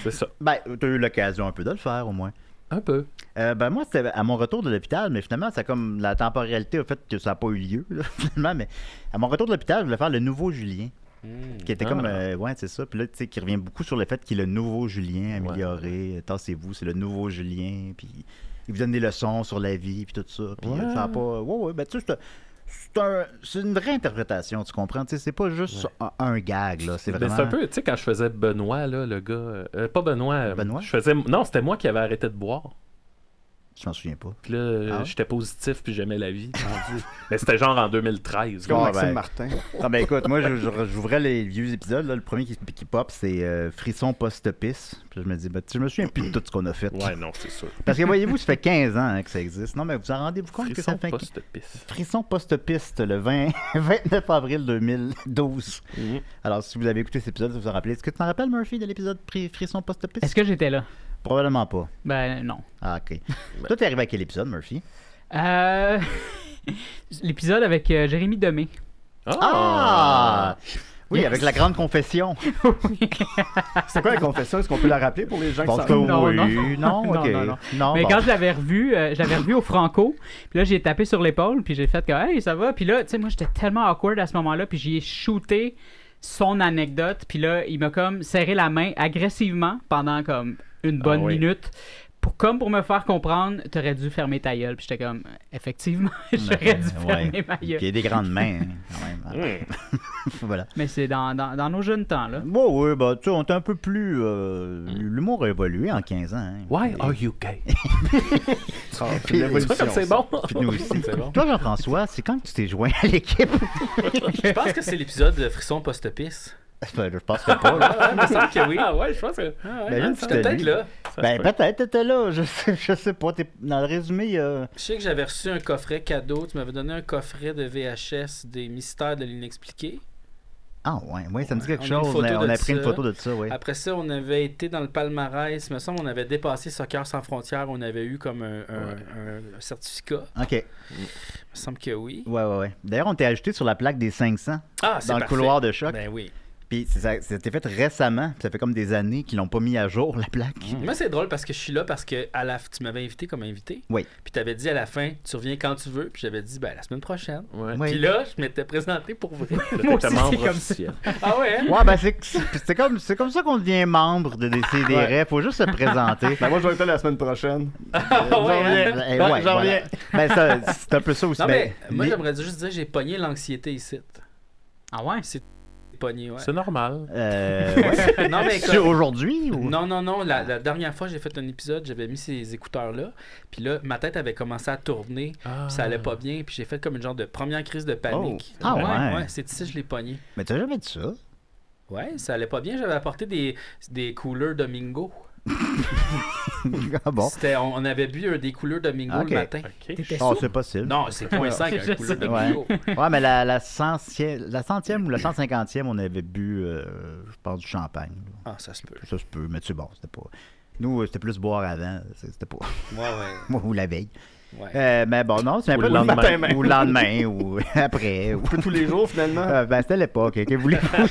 C'est ça. Ben, t'as eu l'occasion un peu de le faire, au moins. Un peu. Ben moi, c'était à mon retour de l'hôpital, mais finalement, c'est comme la temporalité a fait que ça n'a pas eu lieu, là, finalement. Mais à mon retour de l'hôpital, je voulais faire le nouveau Julien. Qui était comme. Ouais, c'est ça. Puis là, tu sais, qui revient beaucoup sur le fait qu'il est le nouveau Julien amélioré. Tassez-vous, c'est le nouveau Julien. Puis il vous donne des leçons sur la vie, puis tout ça. Puis ça n'a pas. Ouais, ben tu sais, c'est une vraie interprétation, tu comprends? Tu sais, c'est pas juste un gag, là. C'est vraiment. C'est un peu, tu sais, quand je faisais Benoît, là, le gars. Pas Benoît. Benoît? Je faisais. Non, c'était moi qui avais arrêté de boire. Je m'en souviens pas. Puis là, Ah. j'étais positif, puis j'aimais la vie. Mais c'était genre en 2013. Comme Ah, Maxime ben. Martin. Non, ben écoute, moi, j'ouvrais les vieux épisodes. Là, le premier qui pop, c'est Frisson post-pisse. Puis je me dis, ben, je me souviens plus de tout ce qu'on a fait. Ouais, non, c'est sûr. Parce que voyez-vous, ça fait 15 ans hein, que ça existe. Non, mais vous en rendez-vous compte que ça Frisson fait. post-pisse. Frisson post-piste, le 29 avril 2012. Alors, si vous avez écouté cet épisode, vous vous en rappelez. Est-ce que tu t'en rappelles, Murphy, de l'épisode Frisson post-piste? Est-ce que j'étais là? Probablement pas. Ben, non. Ah, ok. Toi, t'es arrivé à quel épisode, Murphy? L'épisode avec Jérémy Demé. Ah! Oui, avec la grande confession. C'est quoi la confession? Est-ce qu'on peut la rappeler pour les gens qui pense s'en que oui. Non, ok. Non, Mais bon. quand je l'avais revu au Franco, puis là, j'ai tapé sur l'épaule, puis j'ai fait que, hey, ça va. Puis là, tu sais, moi, j'étais tellement awkward à ce moment-là, puis j'y ai shooté son anecdote, puis là, il m'a comme serré la main agressivement pendant comme une bonne minute. Pour me faire comprendre, t'aurais dû fermer ta gueule. Puis j'étais comme, effectivement, j'aurais dû fermer ma gueule. Il y a des grandes mains, hein, quand même. Voilà. Mais c'est dans nos jeunes temps, là. Bon, oui, bah, tu sais, on est un peu plus... L'humour a évolué en 15 ans. Hein. Why are you gay? Puis, c'est bon. Puis nous aussi. C'est bon. Toi, Jean-François, c'est quand que tu t'es joint à l'équipe? Je pense que c'est l'épisode de Frisson Post-Pisse. Ben, je pense que pas. Là. Il me semble que oui. Ah ouais, je pense que... Ben, c'était peut-être là. Ben, peut-être t'étais là. Je sais pas. Dans le résumé... Je sais que j'avais reçu un coffret cadeau. Tu m'avais donné un coffret de VHS des mystères de l'inexpliqué. Ah ouais, ça me dit quelque On a une chose. photo On de a pris une ça. photo de ça, oui. Après ça, on avait été dans le palmarès. Il me semble qu'on avait dépassé Soccer sans frontières. On avait eu comme un certificat. OK. Il me semble que oui. Ouais. D'ailleurs, on t'est ajouté sur la plaque des 500 Ah, c'est dans le parfait. couloir de choc. Ben oui. Puis c'était fait récemment. Ça fait comme des années qu'ils l'ont pas mis à jour, la plaque. Moi, c'est drôle parce que je suis là parce que tu m'avais invité comme invité. Oui. Puis tu avais dit à la fin, tu reviens quand tu veux. Puis j'avais dit, ben la semaine prochaine. Oui. Puis là, je m'étais présenté pour vrai. Moi aussi, membre c'est comme officiel. Ah ouais? Hein? Ouais, ben c'est comme ça qu'on devient membre de DCDR. Faut juste se présenter. Ben moi, je vais être là la semaine prochaine. Ah ouais? J'en reviens. Ben ça, c'est un peu ça aussi. Non, Ben, mais moi, j'aimerais juste dire, j'ai pogné l'anxiété ici. Ah ouais? C'est pogné, ouais. C'est normal. Ouais. Non, mais C'est aujourd'hui ou... Non. La dernière fois, j'ai fait un épisode, j'avais mis ces écouteurs-là. Puis là, ma tête avait commencé à tourner. Puis ça allait pas bien. Puis j'ai fait comme une genre de première crise de panique. Oh. Ah ouais? Ouais, c'est ici que je l'ai pogné. Mais t'as jamais dit ça? Ouais, ça allait pas bien. J'avais apporté des couleurs Domingo. Ah bon? On avait bu des couleurs Domingo le matin. Oh, c'est possible. Non, c'est 0.5 un couleur Domingo. Ouais, mais la centième ou la 150e, on avait bu, je pense, du champagne. Ah, ça se peut. Ça se peut, mais c'est bon, c'était pas... Nous, c'était plus boire avant, c'était pas... Ouais. Ou la veille. Ouais. Mais bon, non, c'est un Ou peu le lendemain. Ou le lendemain, ou après. Ou Tous les jours, finalement. ben, c'était l'époque. Que voulez-vous?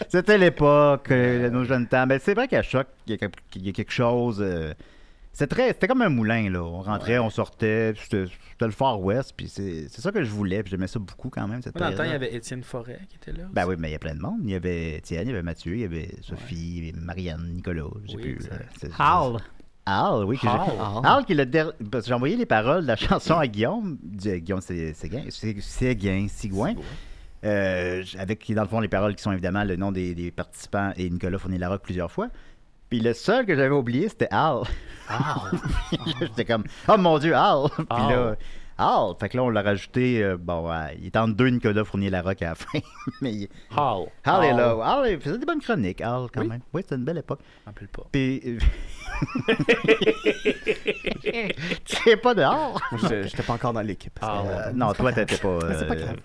C'était l'époque, nos jeunes temps. Ben, c'est vrai qu'à Choc, il y a quelque chose... C'était comme un moulin, là. On rentrait, on sortait, c'était le Far West, puis c'est ça que je voulais, puis j'aimais ça beaucoup quand même, cette Dans le temps, il y période-là. avait Étienne Forêt qui était là aussi. Ben oui, mais il y a plein de monde. Il y avait Étienne, il y avait Mathieu, il y avait Sophie, Marianne, Nicolas, je sais Oui, plus. exact. Hal, Oui. Hal, qui est parce que j'ai envoyé les paroles de la chanson à Guillaume, Guillaume Sigouin, avec, dans le fond, les paroles qui sont évidemment le nom des participants et Nicolas Fournier-Larocque plusieurs fois. Puis le seul que j'avais oublié, c'était Hal. J'étais comme, oh mon Dieu, Hal! Puis là, Hal! Fait que là, on l'a rajouté, il est entre deux Nicolas Fournier-Larocque à la fin. Mais Hal est là. Hal, il faisait des bonnes chroniques, Hal, quand même. Oui, c'était une belle époque. Je m'en rappelle pas. Puis... tu sais pas de Hal? J'étais pas encore dans l'équipe. Non, toi, t'étais pas... C'est pas grave.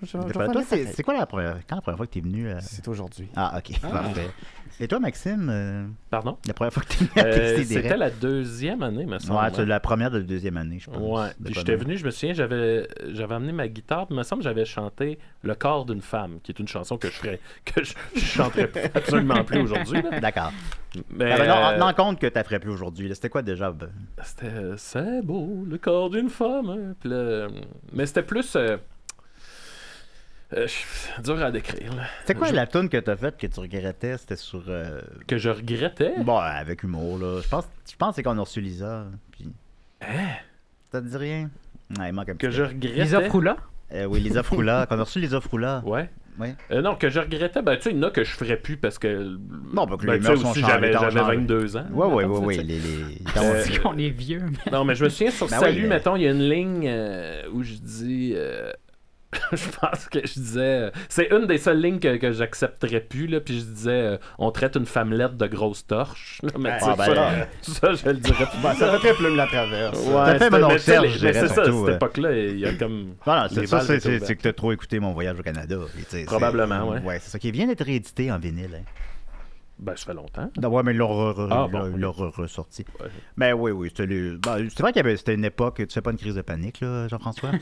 Toi, c'est quoi la première fois que t'es venu? C'est aujourd'hui. Ah, OK. Parfait. Et toi, Maxime? Pardon? La première fois que t'es venu à DCDR? C'était la deuxième année, me semble. Ouais, c'est la première de la deuxième année, je pense. Ouais, puis j'étais venu, je me souviens, j'avais amené ma guitare, puis il me semble que j'avais chanté Le corps d'une femme, qui est une chanson que je chanterais absolument plus aujourd'hui. D'accord. Mais non compte que tu ferais plus aujourd'hui. C'était quoi déjà? C'était c'est beau, le corps d'une femme. Hein. Puis là, mais c'était plus dur à décrire. C'est quoi la toune que t'as faite que tu regrettais? C'était sur... Que je regrettais? Bon, avec humour, là. Je pense que c'est qu'on a reçu Lisa. Puis... Ça te dit rien? Ouais, il manque un petit Que je regrettais? Lisa Froula? Oui, Lisa Froula. Qu'on a reçu Lisa Froula. Ouais. Oui. Non, que je regrettais, ben tu sais, il y en a que je ferais plus parce que. Bon, ben, les tu sais mœurs sont aussi, changées, j'avais 22 ans. Oui. On est vieux. Mais... Non, mais je me souviens sur Ben Salut, oui, mettons, il y a une ligne où je dis. Je pense que je disais. C'est une des seules lignes que j'accepterais plus, là. Puis je disais, on traite une femmelette de grosse torche. Là, mais ça, je le dirais plus. Ça fait très plume la traverse. Ça fait mon Serge, je dirais, c'est ça, à surtout, cette époque-là, il y a comme. Voilà, c'est ça, c'est que t'as trop écouté Mon voyage au Canada. Probablement, ouais. Ouais, c'est ça qui vient d'être réédité en vinyle. Hein. Ben, ça fait longtemps. Non, ouais, mais ils l'ont ressorti. Ouais. Mais oui, c'est vrai que c'était une époque, tu fais pas une crise de panique, là, Jean-François?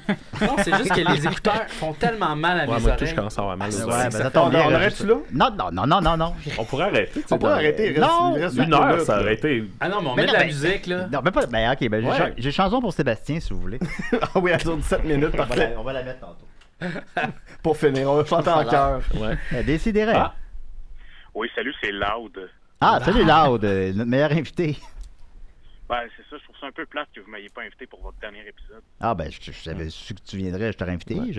Non, c'est juste que les écouteurs font tellement mal à mes Moi, oreilles. tout, je commence à avoir mal aux Ouais, oreilles. ben, attends, On arrête-tu là? Non. On pourrait arrêter. On peut arrêter. Il reste Une heure, ça aurait été... Ah non, mais on Mais met non, de la ben, musique, là. Non, mais pas. Ben, ok, ben, Ouais. j'ai chanson pour Sébastien, si vous voulez. Ah oui, elle dure 17 minutes, parfait. On va la mettre tantôt. Pour finir, on va chanter en chœur. Ouais. Décidérez. Ah. Oui, salut, c'est Loud. Ah, salut Loud, notre meilleur invité. Ben, c'est ça, je trouve ça un peu plate que vous m'ayez pas invité pour votre dernier épisode. Ah, ben, je savais su que tu viendrais, je t'aurais invité. Ouais.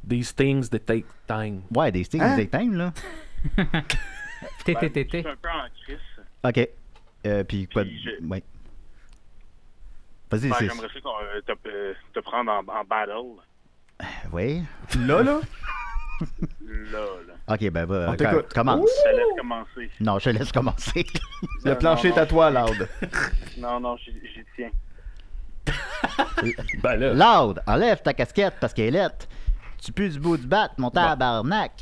These things that take time. Ouais, des things that take time, là. Je suis un peu en crise. Ok. Puis quoi? Ouais. Vas-y, Ben, c'est. j'aimerais ça te prendre en battle. Oui. Là. Là. Ok, ben, On t'écoute. commence. Je te laisse commencer. Non, je te laisse commencer. Le plancher est à toi, Loud. Non, j'y tiens. Ben là. Loud, enlève ta casquette parce qu'elle est lettre. Tu pues du bout du bat, mon tabarnak.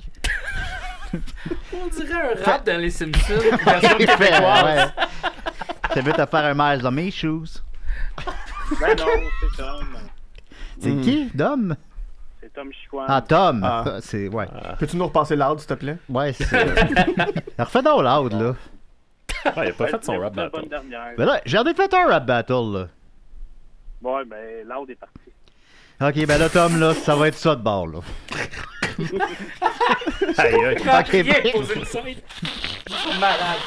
On dirait un rap dans les Simpsons, version québécoise. Ça veut te faire un Miles on mes shoes. Ben non, c'est Tom. C'est qui, Dom? C'est Tom Chicoine. Ah, Tom. Ah. C'est, ouais. Peux-tu nous repasser Loud, s'il te plaît? Ouais, c'est. Refais donc Loud, là. Ouais, il a pas fait son rap battle. Ben là, j'en ai fait un rap battle, là. Ouais, ben, Loud est parti. Ok, ben là, Tom, là, ça va être ça de bord, là. Aïe, aïe. Ok, Poser une scène. Je suis malade.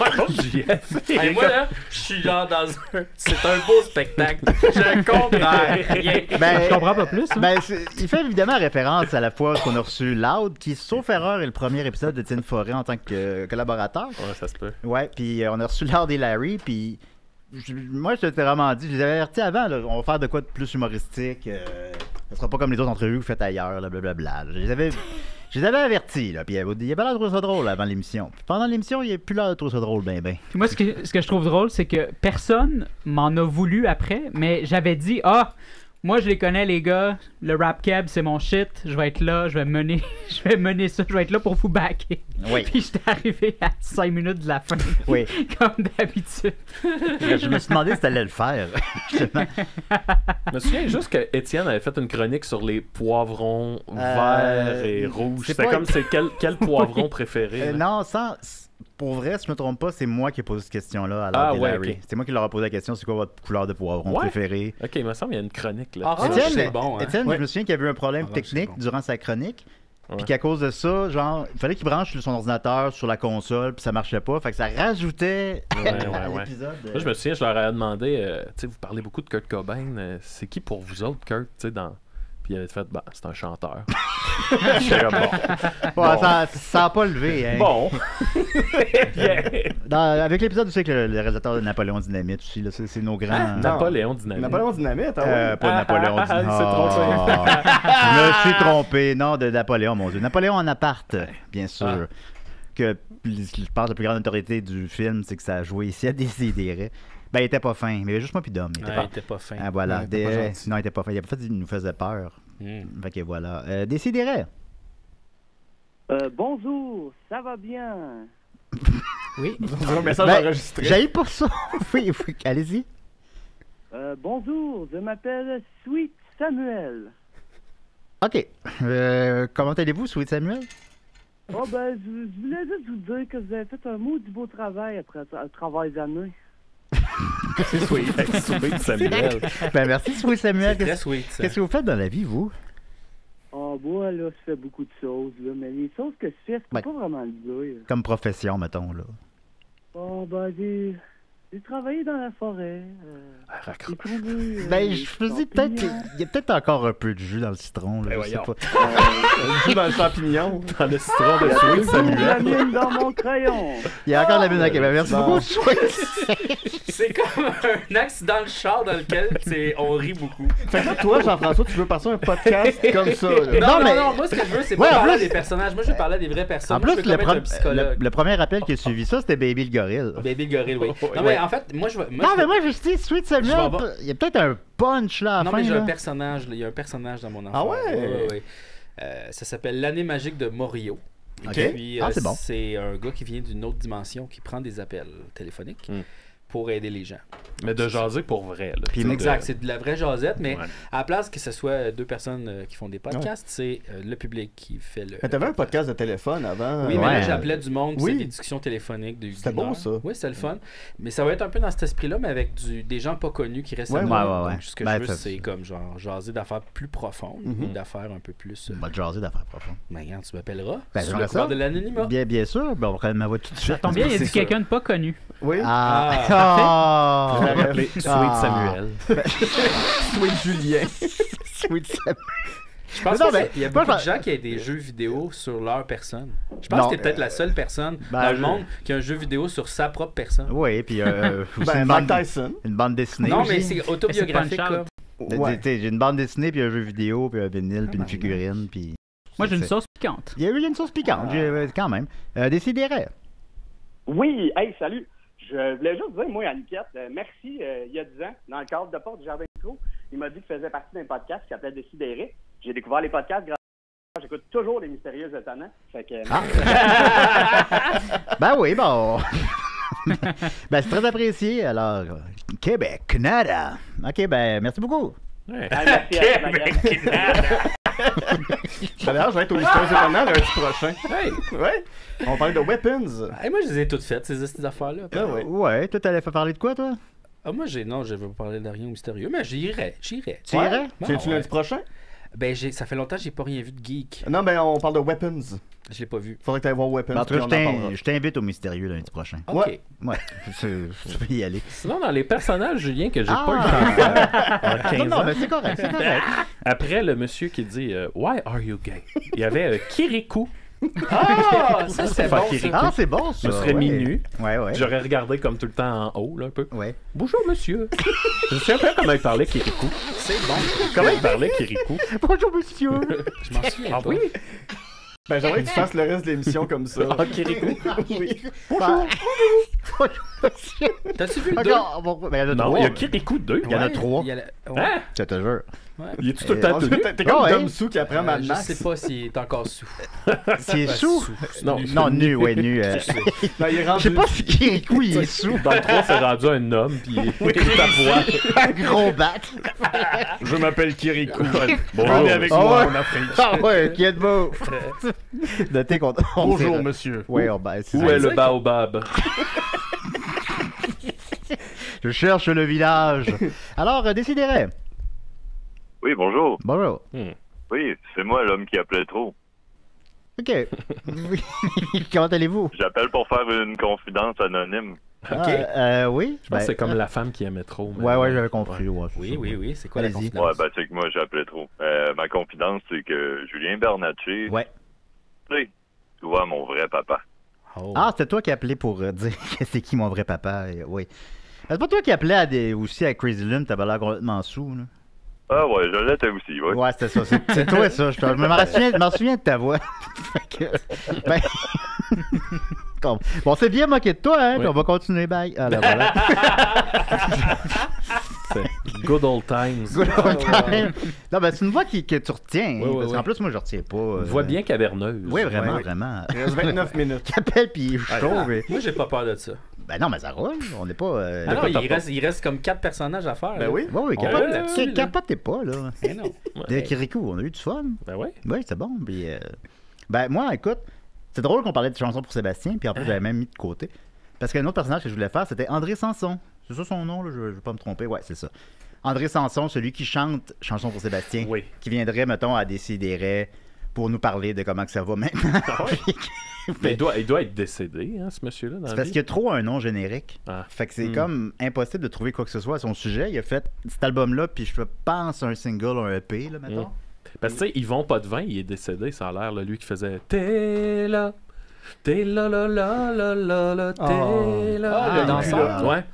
Hey, moi, là, je suis genre dans un... C'est un beau spectacle. Je comprends rien. Ben, Je comprends pas plus. Hein? Ben, il fait évidemment référence à la fois qu'on a reçu Loud, qui, sauf erreur, est le premier épisode de Tine Forêt en tant que collaborateur. Ouais, ça se peut. Ouais, puis on a reçu Loud et Larry, puis moi, je t'ai vraiment dit, je les avais avertis avant, là, on va faire de quoi de plus humoristique, ça sera pas comme les autres entrevues que vous faites ailleurs, là, blablabla. Je les avais avertis, là, puis il y avait l'air de trouver ça drôle avant l'émission. Puis pendant l'émission, il n'y a plus l'air de trouver ça drôle, ben. Puis moi, ce que je trouve drôle, c'est que personne m'en a voulu après, mais j'avais dit, moi, je les connais, les gars. Le rap cab, c'est mon shit. Je vais être là, je vais mener ça. Je vais être là pour vous backer. Oui. Puis j'étais arrivé à 5 minutes de la fin. Oui. Comme d'habitude. Je me suis demandé si t'allais le faire, justement. Je me souviens juste que Étienne avait fait une chronique sur les poivrons verts et rouges. C'est comme, c'est quel poivron préféré? Non, pour vrai, si je me trompe pas, c'est moi qui ai posé cette question-là à Loud et Larry. Okay. C'est moi qui leur ai posé la question, c'est quoi votre couleur de poivron préférée? Ok, il me semble qu'il y a une chronique là. Étienne, c'est bon, hein? Étienne, je me souviens qu'il y avait eu un problème technique durant sa chronique. Puis qu'à cause de ça, genre, il fallait qu'il branche son ordinateur sur la console, puis ça marchait pas. Fait que ça rajoutait à l'épisode. Moi, je me souviens, je leur ai demandé, tu sais, vous parlez beaucoup de Kurt Cobain, c'est qui pour vous autres, Kurt, tu sais, dans... Puis il avait fait, c'est un chanteur. Bon. Ça n'a pas levé, hein. Bon. Avec l'épisode, tu sais que le réalisateur de Napoléon Dynamite aussi, là, c'est nos grands... Napoléon Dynamite. Napoléon Dynamite, pas Napoléon Dynamite. Je me suis trompé. Non, de Napoléon, mon Dieu. Napoléon en appart, bien sûr. Que je pense que la plus grande autorité du film, c'est que ça a joué ici à Décidérez. Ben, il était pas fin. Mais juste moi puis Dom. Il était pas fin. Ah, voilà. Non, il était pas fin. Il nous faisait peur. Fait que voilà. Décidérez. Bonjour, ça va bien? Oui. Un message enregistré. J'aille pour ça. Oui, allez-y. Bonjour, je m'appelle Sweet Samuel. OK. Comment allez-vous, Sweet Samuel? Oh ben, je voulais juste vous dire que vous avez fait un maudit beau travail après un travail d'année. C'est sweet, Samuel. Ben merci, Sweet Samuel. C'est très sweet, ça. Qu'est-ce que vous faites dans la vie, vous? Moi, là, je fais beaucoup de choses, là, mais les choses que je fais, je peux pas vraiment le dire. Comme profession, mettons, là. Ben, j'ai travaillé dans la forêt. J'ai trouvé, ben, je me dis peut-être qu'il y a peut-être encore un peu de jus dans le citron, là. Je sais pas. Jus dans le champignon. Dans le citron de Sweet Samuel. La mine dans mon crayon. Il y a encore la mine dans le crayon. Merci beaucoup, C'est comme un accident de char dans lequel on rit beaucoup. Fait que là, toi, Jean-François, tu veux passer un podcast comme ça, là. Non, moi, ce que je veux, c'est pas parler à des personnages. Moi, je veux parler à des vraies personnes. En plus, le premier appel qui a suivi ça, c'était Baby le gorille. Baby le gorille, oui. Non, mais en fait, moi, je veux... Non, mais moi, je dis Sweet Samuel, il y a peut-être un punch là à la fin. Non, mais j'ai là. un personnage, il y a un personnage dans mon enfant. Ah ouais? Ça s'appelle L'année magique de Morio. OK. Puis, c'est bon. c'est un gars qui vient d'une autre dimension qui prend des appels téléphoniques pour aider les gens. Mais de jaser pour vrai. Là, Puis exact, c'est de la vraie jasette, mais Ouais. à la place que ce soit deux personnes qui font des podcasts, c'est le public qui fait le... Mais t'avais un podcast de téléphone avant. Oui, mais là, j'appelais du monde, c'est des discussions téléphoniques de C'était beau, ça. Oui, c'était le fun. Mais ça va être un peu dans cet esprit-là, mais avec des gens pas connus qui restent anonymes. Donc, ce que je veux, c'est comme genre jaser d'affaires plus profondes, d'affaires un peu plus... On va te jaser d'affaires profondes. Ben, regarde, tu m'appelleras. Ben, Sous le couvert de l'anonymat. Bien sûr. Ben, on va prendre ma voix tout de suite. Ça tombe bien, il y a dit quelqu'un de pas connu. Oui. Ah! Je vais m'appeler Sweet Samuel. Sweet Julien. Sweet Samuel. Je pense qu'il y a beaucoup de gens qui ont des jeux vidéo sur leur personne. Je pense que t'es peut-être la seule personne dans le monde qui a un jeu vidéo sur sa propre personne. Oui, puis Mike Tyson. Une bande dessinée. Non, mais c'est autobiographique. J'ai une bande dessinée, puis un jeu vidéo, puis un vinyle, puis une figurine, puis... Moi, j'ai une sauce piquante. Il y a eu une sauce piquante, quand même. Décidérez. Oui, hey, salut. Je voulais juste dire, moi, à Niquette, merci, il y a 10 ans, dans le cadre de Porte du Jardin de Micro, il m'a dit qu'il faisait partie d'un podcast qui s'appelait Décidérez. J'ai découvert les podcasts grâce à... J'écoute toujours les Mystérieux Étonnants. Fait que... Ben oui, bon... ben, c'est très apprécié. Alors, Québec, Canada. OK, ben, merci beaucoup. Ouais. Québec, Canada. D'ailleurs, je vais être au Mystérieux Étonnants lundi prochain. Hey. Ouais. On va parler de weapons. Hey, moi, je les ai toutes faites, ces affaires-là. Ouais, toi, t'allais faire parler de quoi, toi? Ah, moi, non, je vais pas parler de rien au mystérieux, mais j'irai. Tu irais? Tu lundi prochain? Ben, ça fait longtemps que j'ai pas rien vu de geek. Non, ben, on parle de weapons. Je l'ai pas vu. Faudrait que tu ailles voir Weapons. En tout cas, je t'invite au mystérieux lundi prochain. OK. Ouais. Tu peux y aller. Sinon, dans les personnages, Julien, que j'ai pas eu le temps de faire en 15 non, ans. mais c'est correct, c'est correct. Après, le monsieur qui dit Why are you gay? Il y avait Kirikou. Ah, ça c'est bon. Ah, c'est bon, ça. Je me serais mis nu. Ouais. J'aurais regardé comme tout le temps en haut, là, un peu. Ouais. Bonjour, monsieur. Je sais un peu comment il parlait, Kirikou. C'est bon. Comment il parlait, Kirikou? Bonjour, monsieur. Je m'en souviens pas. Oui. Ben, j'aimerais que tu fasses le reste de l'émission comme ça. Ah, Kirikou. Oui. Bonjour. T'as-tu vu le deux? Non, il y a Kirikou 2. Il y en a 3. Hein? Je te jure. Il est tout le temps tenu? T'es comme Dom Sou qui apprend Mad Je Max. sais pas s'il est encore sous. S'il est sous? Non, nu, ouais, nu. Non, il est rendu... Je sais pas si Kirikou, il est sous. Dans le 3, c'est rendu un homme, puis il est à voix. Un gros bat. Je m'appelle Kirikou. Venez avec moi en Afrique. Ah ouais, qui êtes-vous? Notez qu'on... Bonjour, monsieur. Ouais, Où est le baobab? Je cherche le village. Alors, décidérez. Oui, bonjour. Bonjour. Oui, c'est moi l'homme qui appelait trop. OK. Oui. Comment allez-vous? J'appelle pour faire une confidence anonyme. Oui. Je pense que c'est comme la femme qui aimait trop. Mais... Ouais, j'avais compris. Ouais, oui. C'est quoi la confidence? Ouais, ben c'est que moi j'appelais trop. Ma confidence, c'est que Julien Bernatchez... Ouais. Oui, tu vois mon vrai papa. Oh. Ah, c'était toi qui appelais pour dire que c'est qui mon vrai papa. Oui. C'est pas toi qui appelais aussi à Crazy Lune, t'avais l'air complètement sous, là. Ah ouais, je l'étais aussi, ouais. Ouais, c'était ça. C'est toi, ça. Je m'en souviens de ta voix. Ben... Bon, c'est bien moqué de toi, hein? Oui. Puis on va continuer, bye. Ah, là, voilà. Good old times. Good old times. Non, ben, c'est une voix que tu retiens. Oui, parce qu'en plus, moi, je retiens pas. Une voix bien caverneuse. Oui, vraiment, vraiment. Il reste 29 minutes. Qui appelle, puis je trouve. Moi, j'ai pas peur de ça. Ben non, mais ça roule. On n'est pas. Ah non, il reste comme 4 personnages à faire. Ben oui. Oui, capotez pas, là. Mais non. Kirikou, on a eu du fun. Ben oui. Oui, c'est bon. Puis, ben, moi, écoute, c'est drôle qu'on parlait de chansons pour Sébastien, puis en plus, j'avais même mis de côté. Parce qu'un autre personnage que je voulais faire, c'était André Sanson. C'est ça son nom, là? Je vais pas me tromper. Ouais, c'est ça. André Sanson, celui qui chante Chanson pour Sébastien, qui viendrait, mettons, à Décideret pour nous parler de comment que ça va maintenant. Mais il doit être décédé, hein, ce monsieur-là. C'est parce qu'il y a trop un nom générique. Fait que c'est comme impossible de trouver quoi que ce soit à son sujet. Il a fait cet album-là, puis je pense un single, un EP, là, mettons. Parce que, tu sais, Yvon Potvin, il est décédé, ça a l'air, là, lui qui faisait « T'es là, t'es là, là, là, là, là, là, t'es là. » le danseur. Ouais.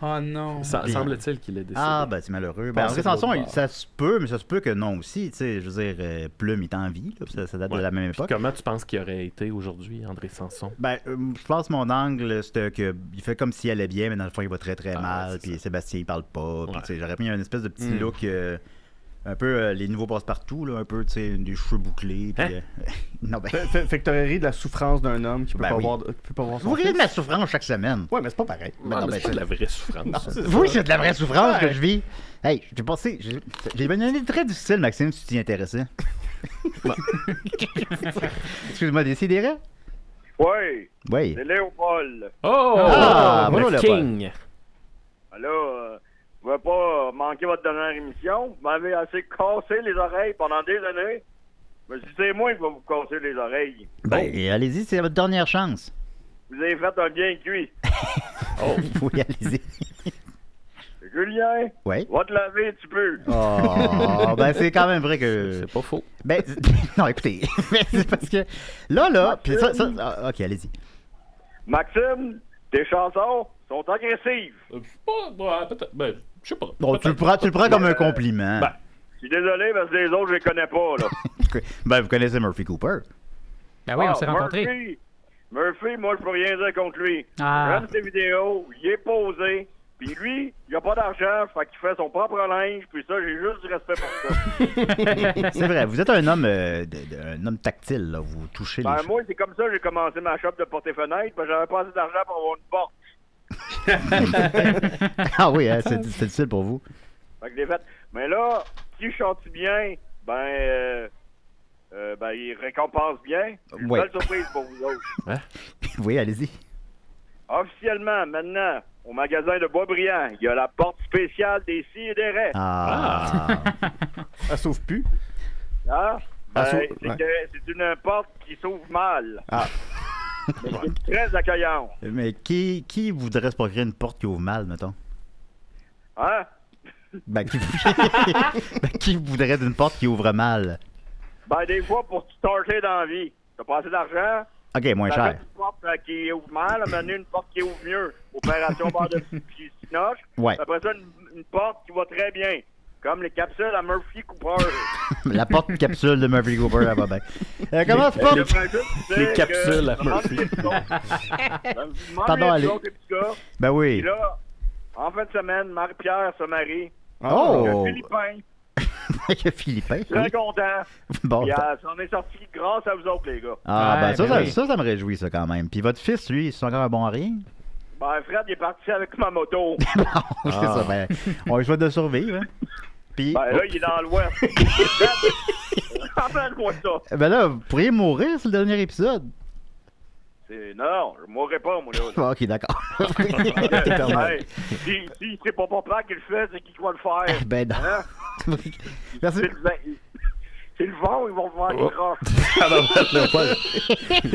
Oh non. Ça semble-t-il qu'il est décédé. Ah, ben c'est malheureux. Ben, André Sanson, ça se peut, mais ça se peut que non aussi. Tu sais, je veux dire, Plume est en vie, là, ça date de la même époque. Puis comment tu penses qu'il aurait été aujourd'hui, André Sanson? Ben, je pense que mon angle, c'était qu'il fait comme s'il allait bien, mais dans le fond, il va très très mal. Puis Sébastien, il parle pas. Puis tu sais, j'aurais mis un espèce de petit look... Un peu les nouveaux passe-partout, là, un peu, tu sais, des cheveux bouclés. Puis, non, ben... Fait que t'aurais ri de la souffrance d'un homme qui peut pas voir son Vous riez fils. de ma souffrance chaque semaine. Ouais, mais c'est pas pareil. C'est pas de la vraie souffrance. Oui, c'est de la vraie souffrance que je vis. Hey, j'ai passé... J'ai une année très difficile, Maxime, si tu t'y intéressais. Excuse-moi, Décidérez? Oui. Oui. C'est Léopold. Bonjour, le Léopold. King. Alors, vous ne pouvez pas manquer votre dernière émission. Vous m'avez assez cassé les oreilles pendant des années. Mais si c'est moi qui vais vous casser les oreilles. Ben, allez-y, c'est votre dernière chance. Vous avez fait un bien cuit. Oui, allez-y. Julien, Oui. va te laver un petit peu. Oh, ben c'est quand même vrai que... C'est pas faux. Ben, non, écoutez, c'est parce que... Là, puis ça... OK, allez-y. Maxime, tes chansons sont agressives. Peut-être. Ben, je sais pas. Bon, tu le prends comme un compliment. Ben, je suis désolé parce que les autres, je les connais pas, là. Ben, vous connaissez Murphy Cooper. Ben oui, on s'est rencontrés. Murphy, moi, je peux rien dire contre lui. J'aime ses vidéos, il est posé. Puis lui, il a pas d'argent, fait qu'il fait son propre linge, puis ça, j'ai juste du respect pour ça. C'est vrai, vous êtes un homme un homme tactile, là, vous touchez les Ben, choses. moi, c'est comme ça que j'ai commencé ma shop de porte-fenêtres, parce que j'avais pas assez d'argent pour avoir une porte. Ah oui, hein, c'est difficile pour vous. Fait que j'ai fait. Mais là, si je chante bien, ben, il récompense bien. Une Ouais. belle surprise pour vous autres. Oui, allez-y. Officiellement, maintenant, au magasin de Boisbriand, il y a la porte spéciale des scies et des raies. Elle s'ouvre plus. Ah, ben, Elle s'ouvre- c'est ouais. que c'est une porte qui s'ouvre mal. Ah. Mais c'est très accueillante. Mais qui voudrait se procurer une porte qui ouvre mal, mettons? Hein? Ben, qui voudrait d'une porte qui ouvre mal? Ben, des fois, pour te starter dans la vie, t'as pas assez d'argent. OK, moins t'avais cher. une porte qui ouvre mal, maintenant une porte qui ouvre mieux. Opération barre de Cinoche. Ouais. Après ça, une porte qui va très bien. Comme les capsules à Murphy Cooper. La porte capsule de Murphy Cooper, elle va bien. Comment se porte? Les capsules à Murphy. Pardon, allez. Ben oui. Et là, en fin de semaine, Marie-Pierre se marie. Oh! Avec un Philippin. Avec un Philippin. Très oui. content. Bon. Puis, ça en est sorti grâce à vous autres, les gars. Ah, ben ça, ben ça me réjouit, ça, quand même. Puis votre fils, lui, c'est encore un bon à rien? Ben, Fred, il est parti avec ma moto. C'est ça, ben, on lui souhaite de survivre, hein. Puis... Ben là, il est dans l'ouest. Rappelle-moi ça. Ben là, vous pourriez mourir, c'est le dernier épisode. Non, je mourrai pas, moi, là. Ah, ok, d'accord. Hey, si c'est pas papa qui le fait, c'est qui va le faire? Ben non. Hein? Merci. C'est le vent, ils vont le voir les croches. Ça va mettre Léopold.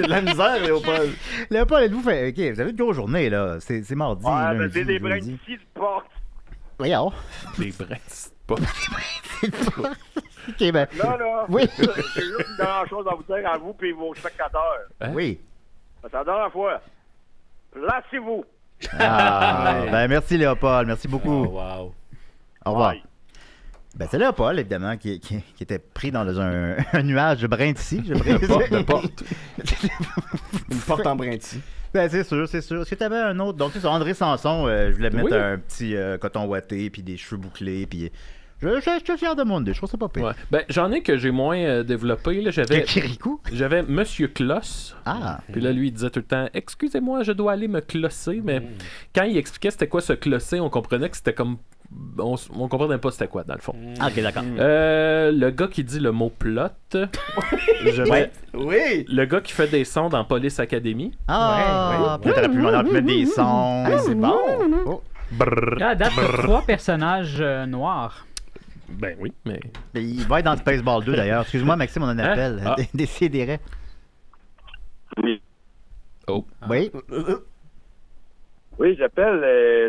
La misère, Léopold. Léopold, êtes-vous fait... OK, vous avez une grosse journée, là. C'est mardi, Ouais, lundi, mais c'est des jeudi. brins d'ici de porte. Voyons. Des brins de porte. OK, ben... Là, Oui. j'ai juste une dernière chose à vous dire à vous et vos spectateurs. Oui. C'est la dernière fois. Placez-vous. Ah, ben merci, Léopold. Merci beaucoup. Oh, wow. Au revoir. Ben, c'est Léopold, évidemment, qui était pris dans un nuage de brin d'ici. De porte. Une porte en brin d'ici. Ben, c'est sûr, c'est sûr. Est-ce que tu avais un autre? Donc, c'est ça, André Sanson, je voulais mettre Oui. un petit coton ouaté, puis des cheveux bouclés, puis... Je suis fier de mon idée, je trouve ça pas pire. Ouais. Ben, j'en ai que j'ai moins développé. Là. J'avais Monsieur Kloss. Ah. Puis là, lui, il disait tout le temps « Excusez-moi, je dois aller me closser. » Mais quand il expliquait c'était quoi se closser, on comprenait que c'était comme... On comprenait pas c'était quoi, dans le fond. Ah, ok, d'accord. Le gars qui dit le mot plot. Ouais. Oui. Le gars qui fait des sons dans Police Academy. Ah, puis t'aurais pu mettre des sons. Hey, c'est bon. Oh. Là, à date, t'as 3 personnages noirs. Ben oui, mais... Il va être dans Spaceball 2, d'ailleurs. Excuse-moi, Maxime, on a un appel. Ah. Décidérez. Oui. Oh. Oui. Oui, j'appelle.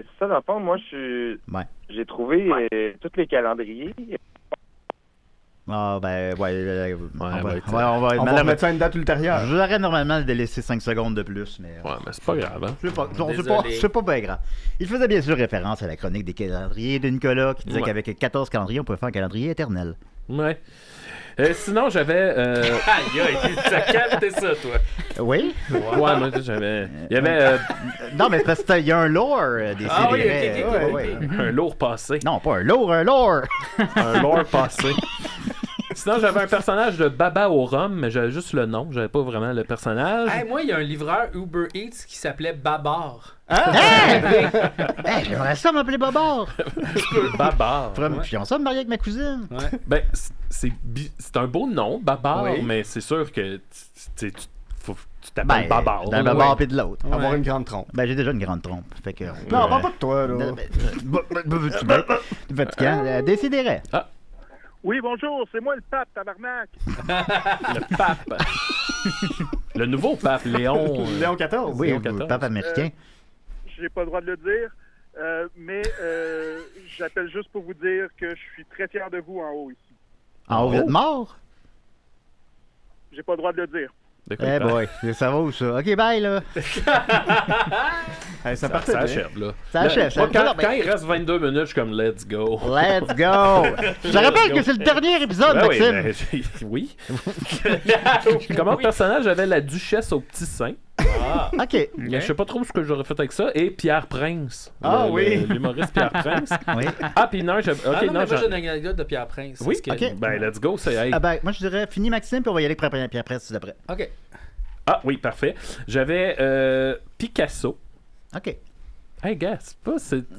C'est ça, dans le fond, moi, j'ai trouvé tous les calendriers. Ah, ben, ouais. On va remettre ça à une date ultérieure. J'aurais normalement de laisser 5 secondes de plus, mais... Ouais, mais c'est pas grave, hein? C'est pas bien grave. Il faisait bien sûr référence à la chronique des calendriers de Nicolas, qui disait qu'avec 14 calendriers, on pouvait faire un calendrier éternel. Ouais. Sinon, j'avais. Aïe, aïe, t'as capté ça, toi. Oui? Ouais, moi, j'avais. Il y avait. Non, mais parce qu'il y a un lore des Ah oui, CDR. ok. Un lourd passé. Non, pas un lore, un lore! Un lore passé. Sinon, j'avais un personnage de Baba au rhum, mais j'avais juste le nom, j'avais pas vraiment le personnage. Hey, moi, il y a un livreur Uber Eats qui s'appelait Babar. Hey, j'aimerais ça m'appeler Babar! Babar. J'aimerais ça me marier avec ma cousine. Ouais. Ben, c'est un beau nom, Babar, Oui. mais c'est sûr que tu t'appelles Babar. D'un Babar puis de l'autre. Avoir une grande trompe. Ben, j'ai déjà une grande trompe. Fait que, Non, parle pas de toi, là. Tu fatigant. Décidérez. Ah. Oui, bonjour, c'est moi le pape, tabarnak. Le pape. Le nouveau pape, Léon. Léon XIV. Oui, Léon le XIV. pape américain. J'ai pas le droit de le dire, mais j'appelle juste pour vous dire que je suis très fier de vous en haut ici. En haut, vous êtes mort? J'ai pas le droit de le dire. Eh boy, ça va où ça? Ok, bye là. Hey, ça Ça partait bien. achève, là. Ça achève. Moi, Non, quand il reste 22 minutes, je suis comme let's go. Let's go! Je te rappelle que c'est le dernier épisode, Ben oui, Maxime. oui. Comme autre personnage, j'avais la duchesse au petit sein. Ah. Ok. Je sais pas trop ce que j'aurais fait avec ça. Et Pierre Prince. Ah oui. L'humoriste Pierre Prince. Oui. Ah, puis non, j'avais. Ah Ok, non, mais non, moi, j'ai une anecdote de Pierre Prince. Oui, Parce que- ok. Ben, let's go, c'est. Hey. Ah ben, moi je dirais fini Maxime, puis on va y aller avec Pierre Presse d'après. Ok. Ah, oui, parfait. J'avais Picasso. Ok. Hey, gars, c'est pas.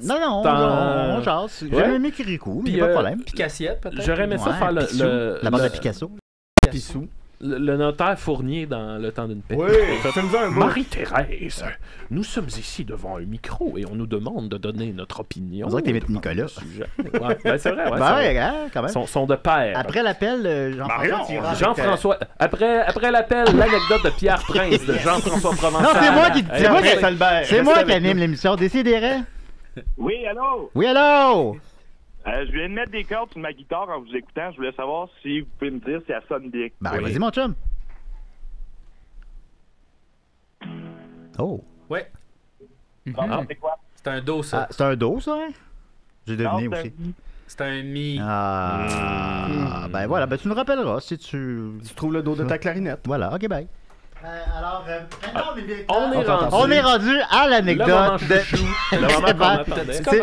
Non, on jase. Ouais. J'aime aimé Kirikou, mais Puis, pas de problème. Picassiette, peut-être. J'aurais aimé ça Ouais, faire Picsou. La bande de Picasso. Pissou. le notaire Fournier dans Le Temps d'une paix. Oui, ça nous a un bout. Marie-Thérèse, nous sommes ici devant un micro et on nous demande de donner notre opinion. On dirait que t'invites Nicolas. Ouais, ben c'est vrai, ouais. Ben c'est ouais, vrai. hein, quand même. Son de père. Après l'appel, Jean-François Tirard. Jean-François. Après l'appel, l'anecdote de Pierre Prince de Jean-François Provençal. Non, c'est moi qui c'est moi qui Restez anime l'émission. Décidérez. Oui, allô? Oui, allô? Je viens de mettre des cordes sur ma guitare en vous écoutant. Je voulais savoir si vous pouvez me dire si elle sonne bien. Ben, vas-y, mon chum. Oh. Ouais. Ah, c'est quoi? C'est un do, ça. Ah, c'est un do, ça, hein? J'ai deviné Non, c'est aussi. C'est un mi. Ah, ben voilà, ben tu nous rappelleras si tu... Tu trouves le dos de ta clarinette. Voilà, ok, bye. Alors, On est rendu à l'anecdote Le moment de... chouchou. Le moment qu'on attendait. C'est comme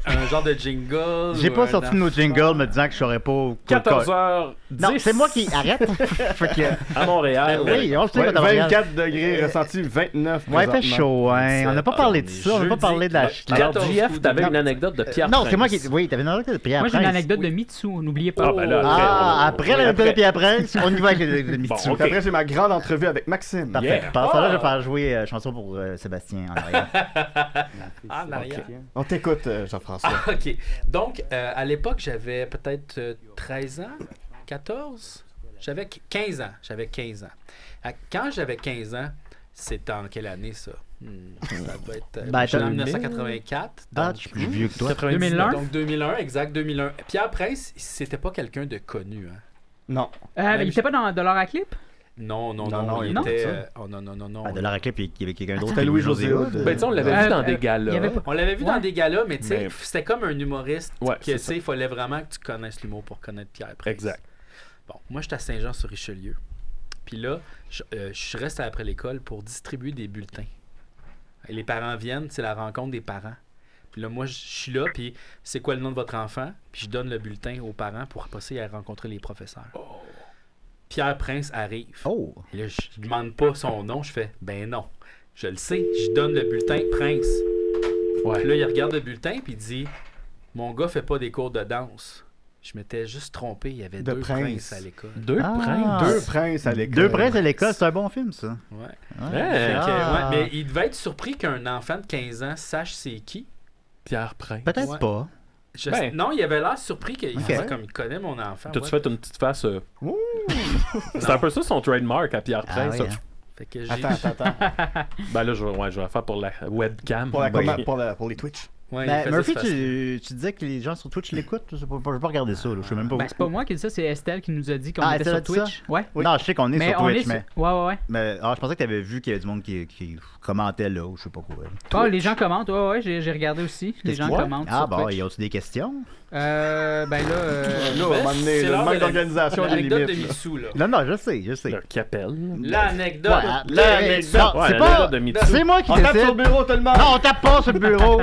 un genre de jingle. J'ai ou pas un sorti nos jingles me disant que je saurais pas... 14h10. Non, c'est moi qui arrête. Fait que... À Montréal. Oui, on le sait, Ouais, à Montréal. 24 degrés, ressenti 29 Ouais, il fait présentement. chaud, hein. On n'a pas parlé de ça, on n'a pas parlé de la... Alors, JF, t'avais une anecdote de Pierre Non, Prince. c'est moi qui... Oui, t'avais une anecdote de Pierre Moi, Prince. j'ai une anecdote de Mitsu, n'oubliez pas. Ah, ben là, Ah, après l'anecdote de après. Pierre Prince, on y va avec le Mitsu. Bon, ok. Après, j'ai ma grande entrevue avec Maxime. Parfait. Yeah. Par ça, là, je vais faire jouer chanson pour Sébastien en arrière. Ah, en arrière. On t'écoute, Jean-François. Ah, ok. Donc, à l'époque, j'avais peut-être 13 ans, 14. J'avais 15 ans. J'avais 15 ans. Quand j'avais 15 ans, c'était en quelle année, ça? Ça doit être... Ben, j'étais en t'as- 1984. Ah, donc- je suis plus vieux que toi. 2001? Donc, 2001, exact, 2001. Pierre Prince, c'était pas quelqu'un de connu, hein? Non. Il était pas dans de l'or à clip? Non, Non, il non, était... ça. oh non, non, non, non. Ah, de la clip, il y avait quelqu'un d'autre. C'était Louis-José Hood. Ben, tu sais, on l'avait vu dans des galas. On l'avait vu dans des galas, mais tu sais, Mais- c'était comme un humoriste Ouais, que, c'est tu ça. sais, il fallait vraiment que tu connaisses l'humour pour connaître Pierre Prince. Exact. Bon, moi, j'étais à Saint-Jean-sur-Richelieu. Puis là, je reste après l'école pour distribuer des bulletins. Et les parents viennent, c'est la rencontre des parents. Puis là, moi, je suis là, puis c'est quoi le nom de votre enfant? Puis je donne le bulletin aux parents pour passer à rencontrer les professeurs. Pierre Prince arrive. Oh! Et là, je demande pas son nom, je fais, ben non. Je le sais, je donne le bulletin Prince. Puis là, il regarde le bulletin, puis il dit, mon gars fait pas des cours de danse. Je m'étais juste trompé, il y avait De deux Prince. princes à l'école. Deux Ah. princes. Deux princes à l'école. Deux princes à l'école, c'est un bon film, ça. Ouais. Ouais. Fait que, Ah. ouais, mais il devait être surpris qu'un enfant de 15 ans sache c'est qui. Pierre Prince. Peut-être Ouais. pas. Je- Non, il avait l'air surpris qu'il Ok. faisait comme il connaît mon enfant. T'as-tu ouais. fait une petite face? Ouh. C'est un peu ça son trademark à Pierre Ah Prince. oui, ça. hein. Fait que j'ai... Attends. Ben là, je vais faire pour la webcam. Pour, Oui. pour les Twitch. Ouais, Ben, Murphy, tu disais que les gens sur Twitch l'écoutent? Je vais pas regarder ça, là. Je sais même pas Ben, c'est pas moi qui dis ça, c'est Estelle qui nous a dit qu'on était Estelle sur a dit Twitch. ça? Ouais. Non, je sais qu'on est sur Twitch, mais... Ouais. Mais je pensais que tu avais vu qu'il y avait du monde qui commentait là, ou je sais pas quoi. Ah, les gens commentent, ouais, j'ai regardé aussi. Les gens commentent sur bon, Twitch. y a-tu des questions? Ben là... Là, on va donner le manque d'organisation des limites. L'anecdote de Mitsou, là. Non, je sais. Le Capel. L'anecdote. L'anecdote. C'est pas... C'est moi qui décide. On tape sur le bureau, tout le monde. Non, on tape pas sur le bureau.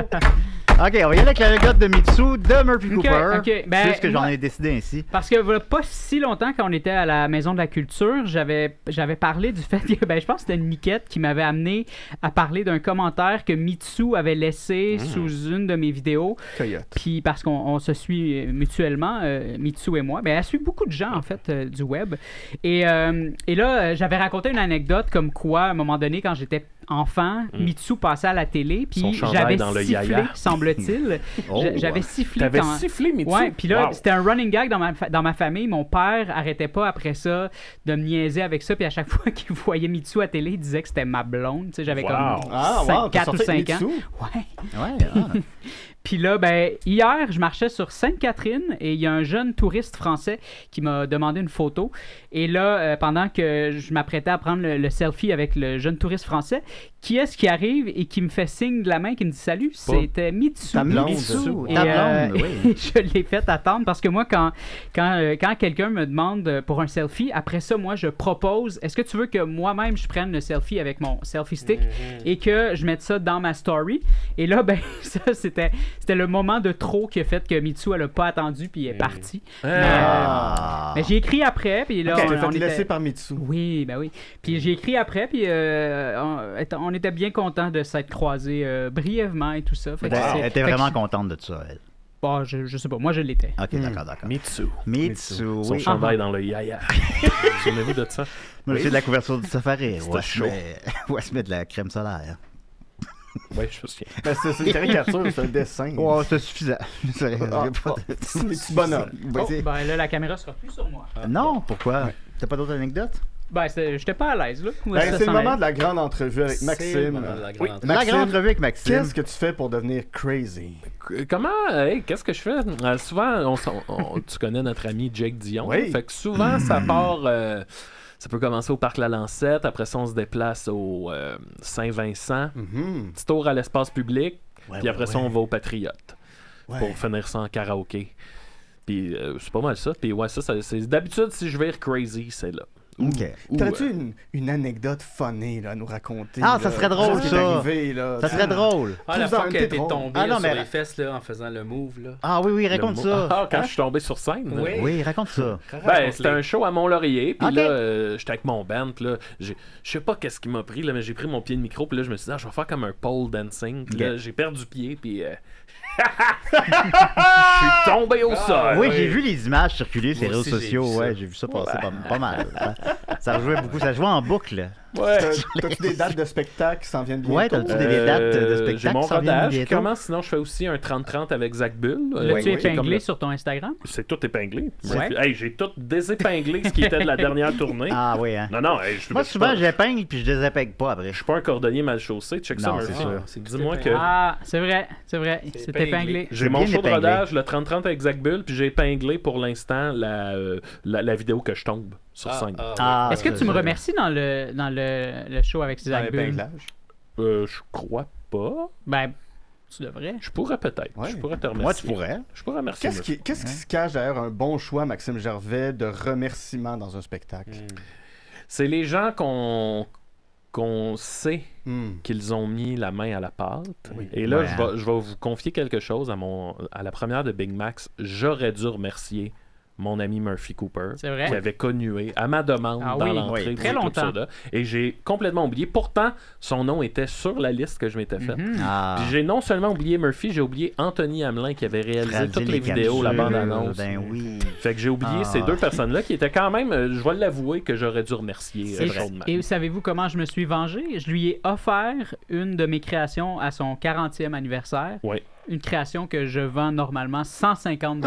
Ok, on va y aller avec l'anecdote de Mitsou de Murphy Cooper. Ok, ben, puisque j'en ai décidé ainsi. Parce que voilà, pas si longtemps, quand on était à la Maison de la Culture, j'avais parlé du fait que, je pense que c'était Niquette qui m'avait amené à parler d'un commentaire que Mitsou avait laissé sous une de mes vidéos. Puis parce qu'on se suit mutuellement, Mitsou et moi. Ben, elle suit beaucoup de gens, en fait, du web. Et là, j'avais raconté une anecdote comme quoi, à un moment donné, quand j'étais enfant, Mitsou passait à la télé, puis j'avais sifflé, semble-t-il. J'avais sifflé. T'avais sifflé, Mitsou? Ouais, puis là, c'était un running gag dans ma famille. Mon père arrêtait pas après ça de me niaiser avec ça, puis à chaque fois qu'il voyait Mitsou à télé, il disait que c'était ma blonde. Tu sais, j'avais comme 4 ou 5 ans. Ouais. Puis là, ben, hier, je marchais sur Sainte-Catherine et il y a un jeune touriste français qui m'a demandé une photo. Et là, pendant que je m'apprêtais à prendre le selfie avec le jeune touriste français, qui est-ce qui arrive et qui me fait signe de la main, qui me dit salut? C'était Mitsou. Ta blonde. Et, Ta blonde, oui. je l'ai fait attendre parce que moi, quand quelqu'un me demande pour un selfie, après ça, moi, je propose, est-ce que tu veux que moi-même, je prenne le selfie avec mon selfie stick et que je mette ça dans ma story? Et là, ben, ça, c'était le moment de trop qui a fait que Mitsou, elle a pas attendu puis elle est partie. Mais j'ai écrit après, puis là, on était laissé par Mitsou. Oui, ben oui. Puis j'ai écrit après, puis on était bien contents de s'être croisés brièvement et tout ça. Elle était vraiment contente de ça, elle. Bon, je sais pas, moi je l'étais. Ok, d'accord. Mitsou, oui. Son chandail dans le yaya. Souvenez-vous de ça? C'est de la couverture du safari. C'était chaud. Ouais, se met de la crème solaire. Oui, je me souviens. Ben, c'est une caricature, c'est un dessin. Ouais, c'est suffisant. C'est des petits bonhommes. Ben là, la caméra sera plus sur moi. Non, pourquoi? T'as pas d'autres anecdotes? Ben, j'étais pas à l'aise, là. Ben, c'est le moment de la grande entrevue avec Maxime. La grande entrevue avec Maxime. Qu'est-ce que tu fais pour devenir crazy? Comment? Qu'est-ce que je fais? Souvent, tu connais notre ami Jake Dion. Oui. Fait que souvent, ça part... ça peut commencer au Parc La Lancette. Après ça, on se déplace au Saint-Vincent. Petit tour à l'espace public. Puis après ça, on va au Patriote. Pour finir ça en karaoké. Puis c'est pas mal ça. Puis ouais, ça c'est d'habitude, si je vais être crazy, c'est là. Ok. T'as-tu une anecdote funny là, à nous raconter? Ah, ça serait drôle, ça. Arrivé, là, ça serait drôle. La fois qu'elle était tombée sur les fesses là, en faisant le move. Là. Ah oui, raconte ça. Ah, quand je suis tombé sur scène. Oui, raconte ça. Ben, c'était un show à Mont-Laurier. Puis là, j'étais avec mon band. Puis là, je sais pas qu'est-ce qui m'a pris, là, mais j'ai pris mon pied de micro. Puis là, je me suis dit, je vais faire comme un pole dancing. Puis là, j'ai perdu pied. Puis... je suis tombé au sol. Oui, j'ai vu les images circuler sur les réseaux sociaux. Ouais, j'ai vu ça passer pas mal. Ça jouait beaucoup, ça jouait en boucle. Ouais. T'as-tu des dates de spectacle qui s'en viennent bientôt? Ouais, t'as-tu des dates de spectacle j'ai mon rodage qui commence, sinon je fais aussi un 30-30 avec Zach Bull. L'as-tu épinglé sur ton Instagram? C'est tout épinglé. Ouais. J'ai tout désépinglé ce qui était de la dernière tournée. Ah oui, hein? Non, moi souvent j'épingle puis je désépingle pas après. Je suis pas un cordonnier mal chaussé, check ça, Murphy. Dis-moi que... Ah, c'est vrai, c'est épinglé. J'ai mon show de rodage, le 30-30 avec Zach Bull, puis j'ai épinglé pour l'instant la vidéo que je tombe sur scène. Est-ce que tu me remercies dans le show avec Zach Bull? Je crois pas. Ben, tu devrais. Je pourrais peut-être. Ouais. Je pourrais te remercier. Moi, tu pourrais. Je pourrais remercier. Qu'est-ce qui se cache derrière un bon choix, Maxime Gervais, de remerciements dans un spectacle? C'est les gens qu'on sait qu'ils ont mis la main à la pâte. Oui. Et là, je vais vous confier quelque chose à la première de Big Max. J'aurais dû remercier mon ami Murphy Cooper, qui avait connué à ma demande dans l'entrée très longtemps. Et j'ai complètement oublié. Pourtant, son nom était sur la liste que je m'étais faite. Puis j'ai non seulement oublié Murphy, j'ai oublié Anthony Hamelin qui avait réalisé toutes les vidéos, la bande-annonce. Ben oui. Fait que j'ai oublié ces deux personnes-là qui étaient quand même, je vais l'avouer, que j'aurais dû remercier chaudement. Et savez-vous comment je me suis vengé? Je lui ai offert une de mes créations à son 40e anniversaire. Oui. Une création que je vends normalement 150$.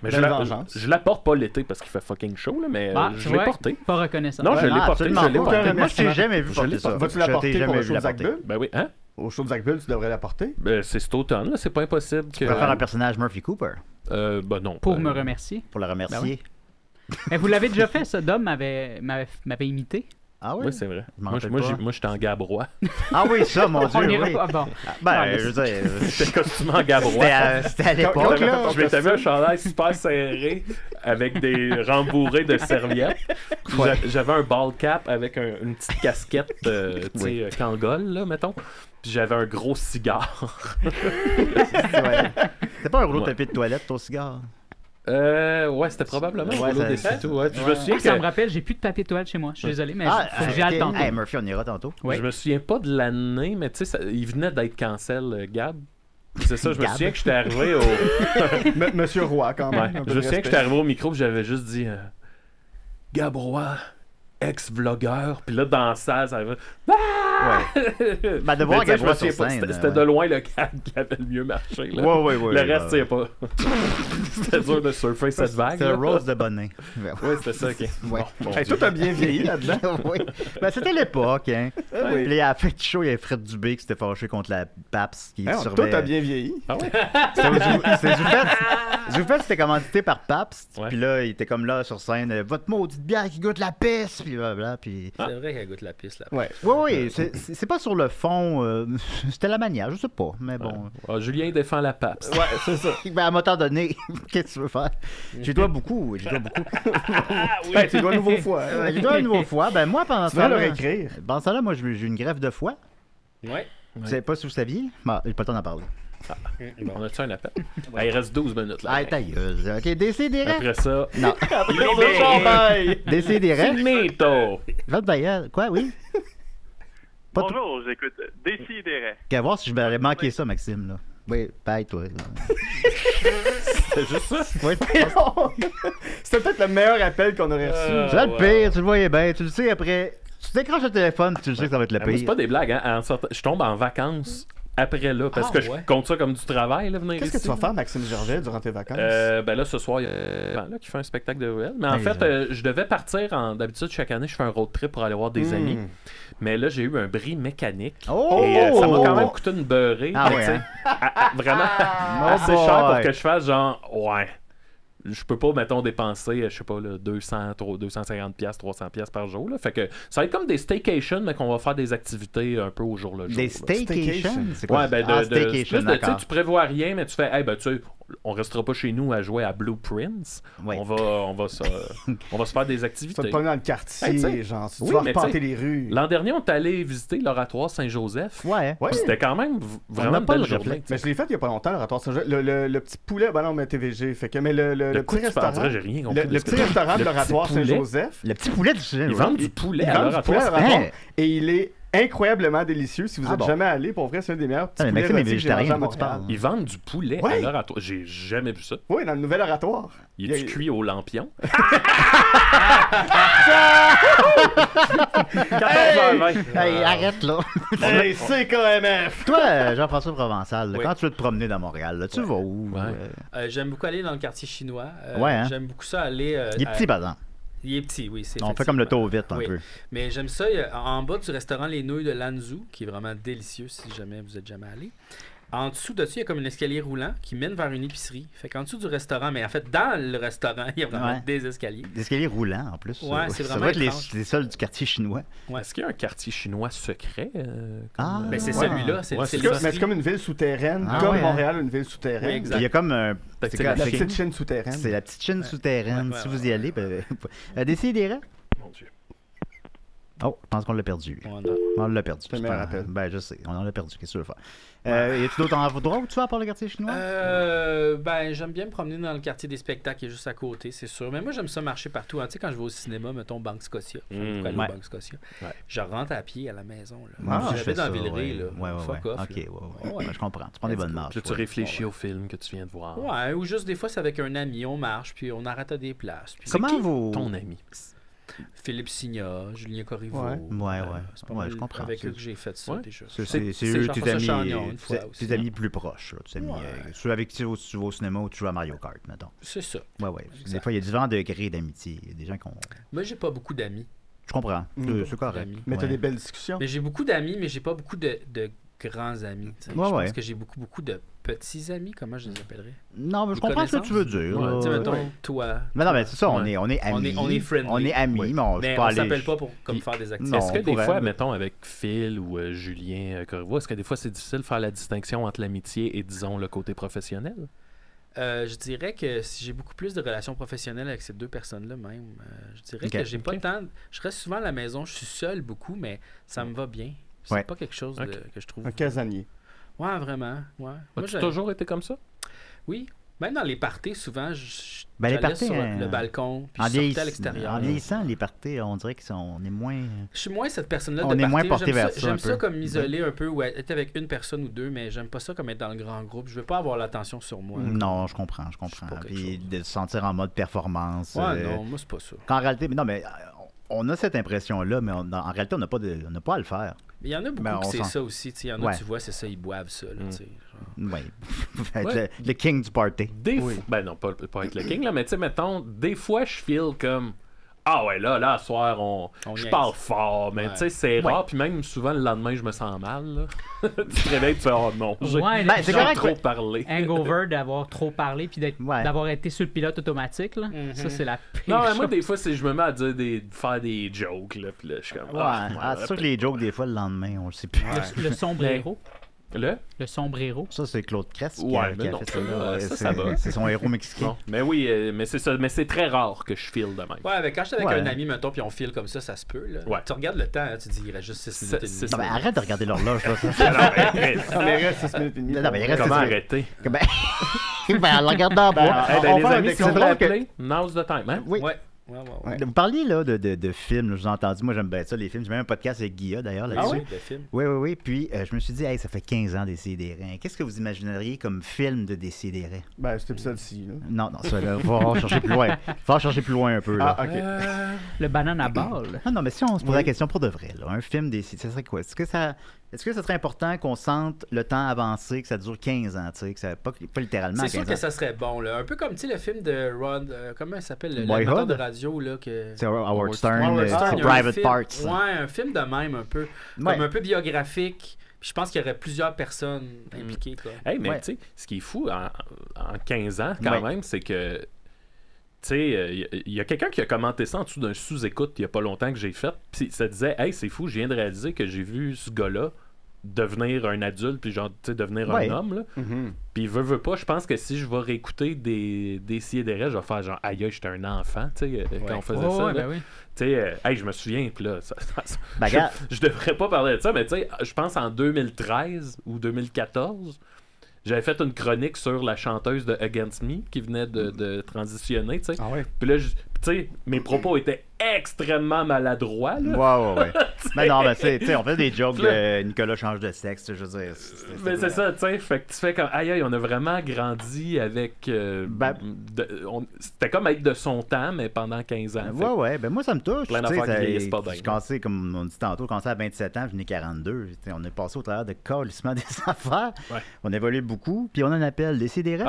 Mais je la porte pas l'été parce qu'il fait fucking chaud, là, mais je l'ai porté. Pas reconnaissant. Non, je l'ai porté. Moi, je t'ai jamais vu porter ça. Vas-tu la porter pour le show de Zach Bull? Ben oui, hein? au show de Zach Bull, tu devrais l'apporter. Ben, c'est cet automne, là. C'est pas impossible Tu peux faire un personnage Murphy Cooper. Ben non. Pour me remercier. Pour le remercier. Mais vous l'avez déjà fait, ça. Dom m'avait imité. Ah oui? Oui, c'est vrai. Moi, j'étais en Gabrois. Ah oui, ça, mon Dieu, On ira oui. pas, bon. Ben, je veux dire... J'étais costumé en Gabrois. C'était à l'époque, là. Je m'étais mis un chandail super serré avec des rembourrés de serviettes. J'avais un ball cap avec une petite casquette, tu sais, Kangol, là, mettons. Puis j'avais un gros cigare. C'était pas un rouleau de papier de toilette, ton cigare? Ouais, c'était probablement un rouleau d'essuie-tout. Ouais. Je me souviens Ça me rappelle, j'ai plus de papier de toilette chez moi. Je suis désolé, mais faut que j'y aille tantôt. Hey, Murphy, on ira tantôt. Ouais. Je me souviens pas de l'année, mais tu sais, il venait d'être cancel, Gab. C'est ça, je me souviens que j'étais arrivé au... Monsieur Roy, quand même. Ouais, je me souviens que j'étais arrivé au micro et j'avais juste dit Gab Roy, ex-vlogueur. Puis là, dans la salle, ça avait... Ouais. Ben, de voir Gab Roy sur scène. C'était de loin le Gab qui avait le mieux marché. Là. Ouais. Le reste, tu sais pas. C'était dur de surfer cette vague. C'était Rose de Bonnet. Oui, c'était ça, ok. Ouais. Bon, Toi, t'as bien vieilli là-dedans. Oui. Ben, c'était l'époque, hein. Oui. Puis à la fin du show, il y avait Fred Dubé qui s'était fâché contre la PAPS qui surveillait. Toi, t'as bien vieilli. Ah ouais? C'était Zoufette, c'était commandité par PAPS. Puis là, il était comme là sur scène. Votre maudite bière qui goûte la pisse. Puis blablabla. Puis... C'est vrai qu'elle goûte la pisse, là. Ouais. Oui. C'est pas sur le fond. C'était la manière, je sais pas. Mais bon. Ah, Julien défend la PAPS. Ouais, c'est ça. Ben, à m'entendre donné, qu'est-ce que tu veux faire? J'y dois beaucoup. Ben, tu dois un nouveau foie. J'y dois un nouveau foie. Ben, moi, pendant ça. Tu vas leur écrire. Pendant ça, là, moi, j'ai une greffe de foie. Ouais. Vous savez pas si vous saviez? Bon, j'ai pas le temps d'en parler. On a-tu un appel? Il reste 12 minutes là. Ah, ta gueule. OK, Décidérez. Après ça. Non. Décidérez. Finito. Votre bailleul. Quoi, oui? Bonjour, j'écoute Décidérez. Qu'à voir si je m'aurais manqué ça, Maxime, là. Oui, paye, toi. C'était juste ça? Oui. C'était peut-être le meilleur appel qu'on aurait reçu. C'est le pire, tu le voyais bien. Tu le sais après. Tu décroches le téléphone, tu le sais que ça va être le pire. C'est pas des blagues, hein. Je tombe en vacances après là, parce que je compte ça comme du travail, là, venir ici. Qu'est-ce que tu vas faire, Maxime Gervais, durant tes vacances? Ben là, ce soir, il y a là qui fait un spectacle de Noël. Mais en fait, je devais partir d'habitude, chaque année, je fais un road trip pour aller voir des amis. Mais là, j'ai eu un bris mécanique. Et ça m'a quand même coûté une beurrée. Ah ouais, hein? Vraiment assez cher pour que je fasse genre, je peux pas, mettons, dépenser, je sais pas, là, 250$, 300$ par jour. Là. Fait que ça va être comme des staycations, mais qu'on va faire des activités un peu au jour le jour. Des staycations? C'est quoi? Ouais, ben staycation, tu prévois rien, mais tu fais, hey, ben, tu sais, on restera pas chez nous à jouer à Blueprints. Oui. On va se faire des activités. Ça te prendre dans le quartier, genre, tu vas reparter les rues. L'an dernier, on est allé visiter l'oratoire Saint-Joseph. Ouais. C'était quand même vraiment une belle journée. Mais je l'ai fait il y a pas longtemps, l'oratoire Saint-Joseph. Le petit poulet, ben non, mais TVG. Fait que, mais le petit restaurant. J'ai rien compris. Le petit restaurant de l'oratoire Saint-Joseph. Le petit poulet du Ils vendent du poulet à l'oratoire. Et il est incroyablement délicieux. Si vous n'êtes jamais allé, pour vrai, c'est un des meilleurs petits poulets rôtis que j'ai mangé à Montréal. Ils vendent du poulet à l'oratoire. J'ai jamais vu ça. Oui, dans le nouvel oratoire. Il est cuit au lampion. 14h20. Hey, arrête là. Hey, CKMF. Toi, Jean-François Provençal, quand tu veux te promener dans Montréal, là, tu vas où? J'aime beaucoup aller dans le quartier chinois. J'aime beaucoup ça aller... Il est petit, par exemple. Il est petit, oui. On fait comme le taux vite un peu. Mais j'aime ça. En bas du restaurant Les Nouilles de Lanzhou, qui est vraiment délicieux si jamais vous êtes jamais allé. En dessous de ça, il y a comme un escalier roulant qui mène vers une épicerie. Fait qu'en dessous du restaurant, mais en fait, dans le restaurant, il y a vraiment des escaliers. Des escaliers roulants, en plus. Ouais, c'est vraiment ça va être les seuls du quartier chinois. Ouais. Est-ce qu'il y a un quartier chinois secret? Ben, c'est celui-là. Mais c'est comme une ville souterraine, comme Montréal, une ville souterraine. Oui, exact. Il y a comme la petite Chine souterraine. C'est la petite Chine souterraine. Si vous y allez, décidez-le. Mon Dieu. Oh, je pense qu'on l'a perdu. On l'a perdu. Ben, je sais. On l'a perdu. Qu'est-ce que tu veux faire? Y a-tu d'autres endroits où tu vas à part le quartier chinois? Ben, j'aime bien me promener dans le quartier des spectacles qui est juste à côté, c'est sûr. Mais moi, j'aime ça marcher partout. Hein. Tu sais, quand je vais au cinéma, mettons Banque Scotia. J'aime beaucoup aller au Banque Scotia. Je rentre à pied à la maison. Là. Je fais dans ça, Villeray. Là. Fuck off. OK, je comprends. Tu prends des bonnes marches. Tu réfléchis au film que tu viens de voir. Ouais, ou juste des fois, c'est avec un ami, on marche, puis on arrête à des places. Puis comment vous... ton ami? Philippe Signa, Julien Corriveau. C'est pas mal, je comprends. Avec eux que j'ai fait ça déjà. C'est eux tes amis plus proches. Ceux avec qui tu vas au cinéma ou tu joues à Mario Kart, mettons. C'est ça. Des fois, il y a différents degrés d'amitié. Il y a des gens qui ont... Moi, j'ai pas beaucoup d'amis. Je comprends. C'est correct. Mais tu as des belles discussions. Mais j'ai beaucoup d'amis, mais j'ai pas beaucoup de grands amis. Je Ouais, ouais. pense que j'ai beaucoup de petits amis, comment je les appellerais? Non, mais je Des comprends ce que tu veux connaissances? dire. Ouais, tu sais, mettons, Ouais. toi. Mais non, mais c'est ça, on Ouais. est amis. On est friendly. On est amis, Oui. mais on Mais peut on aller... s'appelle pas pour comme faire des activités. Est-ce que des pourrait, fois, mais- mettons, avec Phil ou Julien Corriveau, est-ce que des fois c'est difficile de faire la distinction entre l'amitié et, disons, le côté professionnel? Je dirais que si j'ai beaucoup plus de relations professionnelles avec ces deux personnes-là même, je dirais Ok. que j'ai pas Ok. le temps. Je reste souvent à la maison, je suis seul beaucoup, mais ça me va bien. C'est Ouais. pas quelque chose Ok. que je trouve. Un casanier. Ouais, vraiment. Ouais. Moi, As-tu toujours été comme ça? Oui. Même dans les parties, souvent, Ben, les j'allais parties, sur le balcon, puis je sortais à l'extérieur. En vieillissant, les parties, on dirait qu'on est moins... Je suis moins cette personne-là On de est party. moins porté J'aime vers ça un J'aime peu. ça comme m'isoler un peu ou être avec une personne ou deux, mais j'aime pas ça comme être dans le grand groupe. Je veux pas avoir l'attention sur moi. Non, je comprends. Puis de se sentir en mode performance. Ouais, non, moi, c'est pas ça. Qu'en réalité, mais non, mais on a cette impression-là, mais en réalité, on n'a pas à le faire. Mais il y en a beaucoup Ben, qui on c'est sent- ça aussi. Il y en a, Ouais. tu vois, c'est ça, ils boivent ça. Là, tu sais, genre. Oui. Ouais. le king du party. Des fois, ben non, pas être le king, là, mais tu sais, mettons, des fois, je feel comme. Ah ouais, là, à soir, je niaise. parle fort, mais Ouais. tu sais, c'est Ouais. rare, puis même souvent, le lendemain, je me sens mal, là. Tu te réveilles, tu fais, oh non, j'ai Ouais, j'ai genre trop parlé. Hangover d'avoir trop parlé puis d'avoir été sur le pilote automatique. Là. Ça, c'est la pire Non, mais moi, chose. des fois, je me mets à dire faire des jokes, là, puis là, je suis comme. Ouais, c'est sûr que les jokes, des fois, le lendemain, on le sait plus. Le sombrero. Le sombrero. Ça, c'est Claude Crest qui Ouais, a mais non, fait ça. là. ça va. C'est son héros mexicain. Non, mais oui, mais c'est ça, mais c'est très rare que je feel de même. Ouais, avec, quand je suis avec Ouais. un ami, mettons, puis on file comme ça se peut. Là. Ouais. Tu regardes le temps, hein, tu dis, il reste juste 6 minutes et demie. Non, mais arrête de regarder l'horloge, là. Non, mais il reste 6 minutes et demie. Non, mais il reste Comment 6 minutes. arrêter? Ben, en le regardant en bas. Eh ben, On les va amis, avec- si c'est vous drôle que- l'appelez, now's the time, hein? Oui. Ouais. Vous parliez là, de films, là, je vous ai entendu, moi j'aime bien ça, les films. J'ai même un podcast avec Guilla d'ailleurs là-dessus. Ah oui, de films. Oui. Puis je me suis dit, hey, ça fait 15 ans Décidérés. Qu'est-ce que vous imagineriez comme film de Décidérés? Ben, cet épisode-ci. Là. Non, ça, là, faut chercher plus loin. Faut chercher plus loin un peu. Là. Ah, ok. Le banana ball. Ah non, mais si on se posait la question pour de vrai, là, un film Décidérés, ça serait quoi? Est-ce que ça serait important qu'on sente le temps avancer, que ça dure 15 ans, tu sais, que ça pas littéralement C'est 15 sûr que ans? ça serait bon. Là. Un peu comme tu sais, le film de Rod, comment il s'appelle? Boyhood? L'animateur de radio. Là, que... C'est Howard Stern, Howard c'est Stern, il y a un Private film- Parts. Ouais, un film de même un peu. Ouais. Comme un peu biographique. Puis je pense qu'il y aurait plusieurs personnes impliquées. Quoi. Hey, mais Ouais. tu sais, ce qui est fou en 15 ans, quand Ouais. même, c'est que. Tu sais, il y a quelqu'un qui a commenté ça en dessous d'un sous-écoute il y a pas longtemps que j'ai fait. Puis ça disait, hey, c'est fou, je viens de réaliser que j'ai vu ce gars-là devenir un adulte, puis genre, tu sais, devenir Ouais. un homme, là. Mhm. Puis veut pas, je pense que si je vais réécouter des Décidérés, je vais faire genre, aïe, j'étais un enfant, tu sais, quand on faisait Oh, ça. ouais, là. ben oui. Tu sais, hey, je me souviens, puis là, Ben, je, regarde. je devrais pas parler de ça, mais tu sais, je pense en 2013 ou 2014, j'avais fait une chronique sur la chanteuse de Against Me qui venait de transitionner, tu sais. Ah ouais. Puis là, tu sais, mes propos étaient extrêmement maladroits, là. Ouais. Mais non, mais tu sais, on fait des jokes de Nicolas change de sexe, je veux dire. Mais c'est ça, tu sais, fait que tu fais comme aïe, on a vraiment grandi avec c'était comme être de son temps, mais pendant 15 ans. Fait que Ouais, ben moi ça me touche. plein tu sais, d'affaires qui ça- vieillissent pas bien. Je commençais, comme on dit tantôt, quand à 27 ans, je venais 42. Tu sais, on est passé au travers de colissement des affaires. Ouais. On évolue beaucoup, puis on a un appel. Décidérez.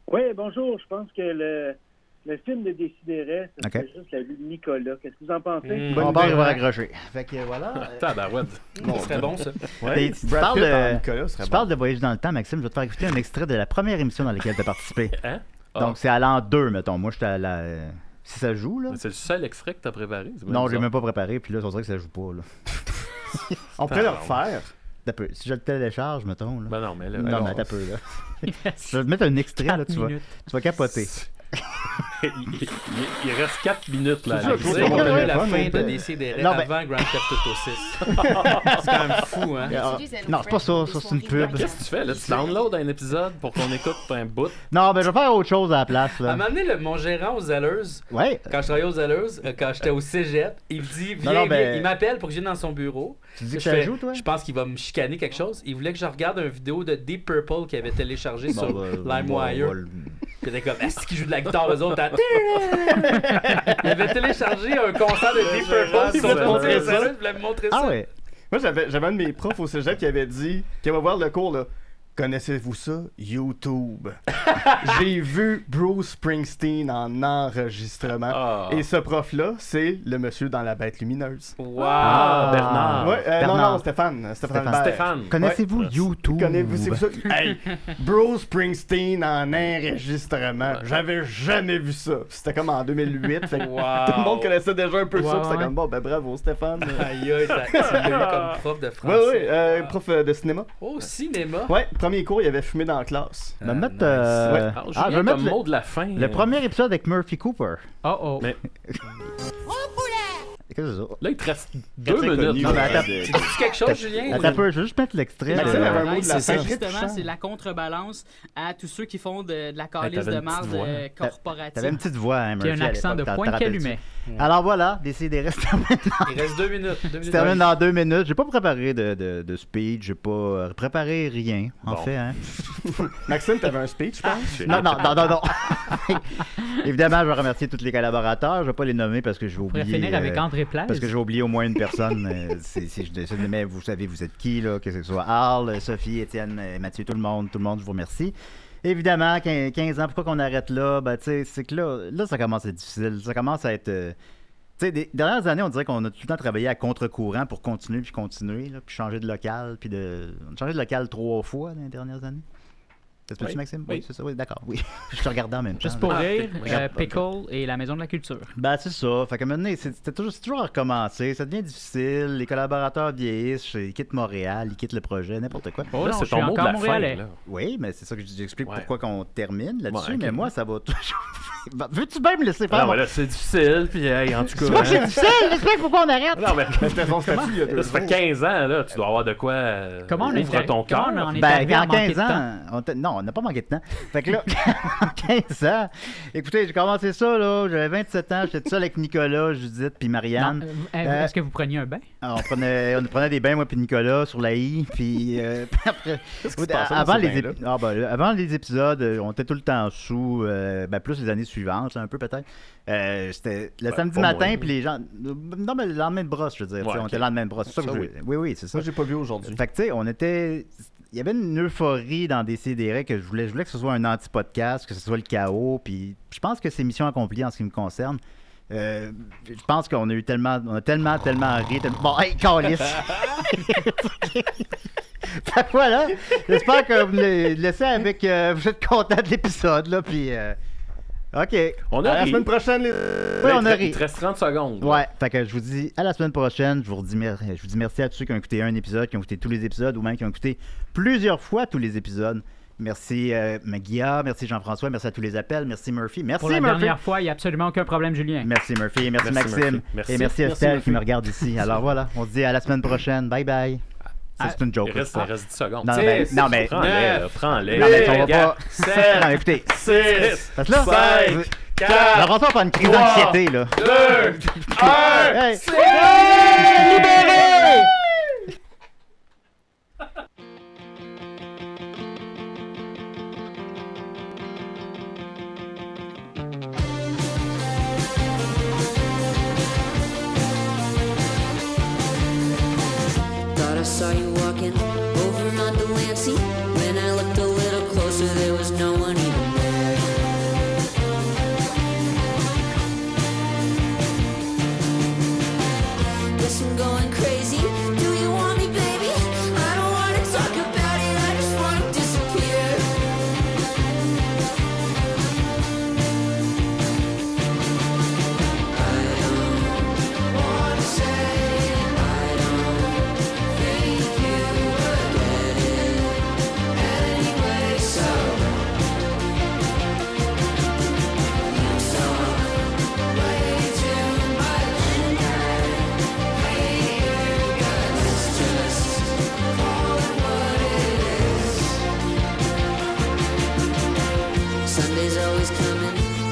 Oui, bonjour. Je pense que le film de Décidérés, c'est Ok. juste la vie de Nicolas. Qu'est-ce que vous en pensez? Bon, il va raccrocher. Fait que voilà. Tabarouette. Ça serait bon, ça. Et tu Brad parles Pitt en de, Nicolas serait tu bon. parles de voyage dans le temps, Maxime. Je vais te faire écouter un extrait de la première émission dans laquelle tu as participé. Hein? Ah. Donc c'est à l'an 2, mettons. Moi, j'étais à la. Si ça joue, là. Mais c'est le seul extrait que t'as préparé? C'est Non, j'ai bizarre. même pas préparé, puis là, on dirait que ça joue pas, là. On pourrait le refaire. T'as peu. Si je le télécharge, mettons. Là. Ben non, mais là. Non, mais t'as peu, là. Je vais te mettre un extrait, là, tu vas capoter. il reste 4 minutes, là. C'est Alex. sûr Ouais, qu'on a ouais, eu la ouais, fin ouais. de Décidérés Non, mais- avant Grand Theft Auto 6. C'est quand même fou, hein? Non, c'est pas ça. Ça, c'est une pub. Qu'est-ce que tu fais, là? Tu downloads un épisode pour qu'on écoute un bout? Non, ben je vais faire autre chose à la place, À un là. moment donné, mon gérant aux Zellers, Ouais. quand je travaillais aux Zellers, quand j'étais au cégep, il me dit, viens, Non, ben- viens. Il m'appelle pour que je vienne dans son bureau. Tu dis que Je ça fais, joue, toi? Je pense qu'il va me chicaner quelque chose. Il voulait que je regarde une vidéo de Deep Purple qu'il avait téléchargé Bon, sur bah, LimeWire. bon, Puis il était comme, est-ce qu'il joue de la guitare, eux autres? Il avait téléchargé un concert de Deep Purple. Il voulait te montrer Il voulait me montrer ça. Ah ouais. Moi, j'avais un de mes profs au cégep qui avait dit qu'il va voir le cours, là. Connaissez-vous ça? YouTube. J'ai vu Bruce Springsteen en enregistrement. Et ce prof-là, c'est le monsieur dans La Bête lumineuse. Wow! Bernard. Ouais, non, Stéphane. Connaissez-vous YouTube? Connaissez-vous ça? Hey, Bruce Springsteen en enregistrement. J'avais jamais vu ça. C'était comme en 2008. Fait que tout le monde connaissait déjà un peu ça. C'était comme, bon, ben bravo, Stéphane. Aïe, aïe, tu l'as eu comme prof de français. Oui, prof de cinéma. Oh, cinéma? Ouais, premier cours, il avait fumé dans la classe. Je vais mettre, je vais mettre le mot de la fin. Le premier épisode avec Murphy Cooper. Oh. Mais... Qu'est-ce que c'est ça? Là, il te reste 2 minutes. Non, mais attends. Tu dis quelque chose, Julien? Attends un peu, je vais juste mettre l'extrait. Justement, c'est la contrebalance à tous ceux qui font de la calice de marde corporative. T'avais une petite voix, hein, Murphy. Puis un accent de Pointe-Calumet. Alors voilà, Décidérez se termine. Il reste 2 minutes. Se termine dans 2 minutes. J'ai pas préparé de speech, j'ai pas préparé rien, en fait. Hein. Maxime, t'avais un speech, je pense? Non. Évidemment, je vais remercier tous les collaborateurs. Je vais pas les nommer parce que je vais oublier. On pourrait finir avec André Place. Parce que j'ai oublié au moins une personne. Mais vous savez, vous êtes qui, là? Que ce soit Arl, Sophie, Étienne, Mathieu, tout le monde, je vous remercie. Évidemment, 15 ans, pourquoi qu'on arrête là? Ben, tu sais, c'est que là, ça commence à être difficile. Ça commence à être... tu sais, des dernières années, on dirait qu'on a tout le temps travaillé à contre-courant pour continuer, là, puis changer de local, on a changé de local 3 fois dans les dernières années. Ça se peut-tu, Maxime? Oui, c'est ça. Oui, d'accord. Oui. Je te regardais en même temps. Juste pour rire, Pickle et la Maison de la Culture. Ben, c'est ça. Fait que maintenant, c'est toujours à recommencer. Ça devient difficile. Les collaborateurs vieillissent. Ils quittent Montréal, ils quittent le projet, n'importe quoi. Oh, là, c'est ton mot de la fin. Oui, mais c'est ça que j'explique pourquoi qu'on termine là-dessus. Ouais, mais moi, ça va toujours. Veux-tu bien me laisser faire? Non, mais là, c'est difficile. Puis, en tout cas. C'est pas que c'est difficile. J'explique pourquoi on arrête. Non, mais ça fait 15 ans, là. Tu dois avoir de quoi. Comment on ouvre ton cœur. Ben, en 15 ans. Non, on n'a pas manqué de temps. Fait que là, en 15 ans, écoutez, j'ai commencé ça, là, j'avais 27 ans, j'étais tout seul avec Nicolas, Judith puis Marianne. Est-ce que vous preniez un bain? On prenait des bains, moi puis Nicolas, sur la I, puis après... Avant les épisodes, on était tout le temps sous, plus les années suivantes, là, un peu peut-être. C'était le samedi matin, puis les gens... Non, mais le lendemain de brosse, je veux dire. On était le lendemain de brosse. C'est ça que oui, c'est ça. Moi, j'ai pas vu aujourd'hui. Fait que, tu sais, on était... Il y avait une euphorie dans Décidérez que je voulais que ce soit un anti-podcast, que ce soit le chaos, puis je pense que c'est mission accomplie en ce qui me concerne. Je pense qu'on a tellement ri. Bon, hey, câlisse! Fait que voilà, j'espère que vous me laissez avec... vous êtes content de l'épisode, là, puis... OK. On a la semaine prochaine, Oui, on a ri. Il te reste 30 secondes. Ouais, fait que je vous dis à la semaine prochaine. Je vous dis merci à tous ceux qui ont écouté un épisode, qui ont écouté tous les épisodes, ou même qui ont écouté plusieurs fois tous les épisodes. Merci Guilla, merci Jean-François, merci à tous les appels, merci Murphy. Merci Pour la dernière fois, il n'y a absolument aucun problème, Julien. Merci Murphy, merci Maxime. Merci. Et merci Estelle qui me regarde ici. Alors voilà, on se dit à la semaine prochaine. Bye bye. C'est une joke. Il reste 10 secondes. Non, mais prends-les. Non, mais on va pas... 7, non, écoutez. 6, parce que là, 5, 4, on va pas une crise d'anxiété, là. 2, 1, c'est libéré! Thought I saw you walking over on Delancey.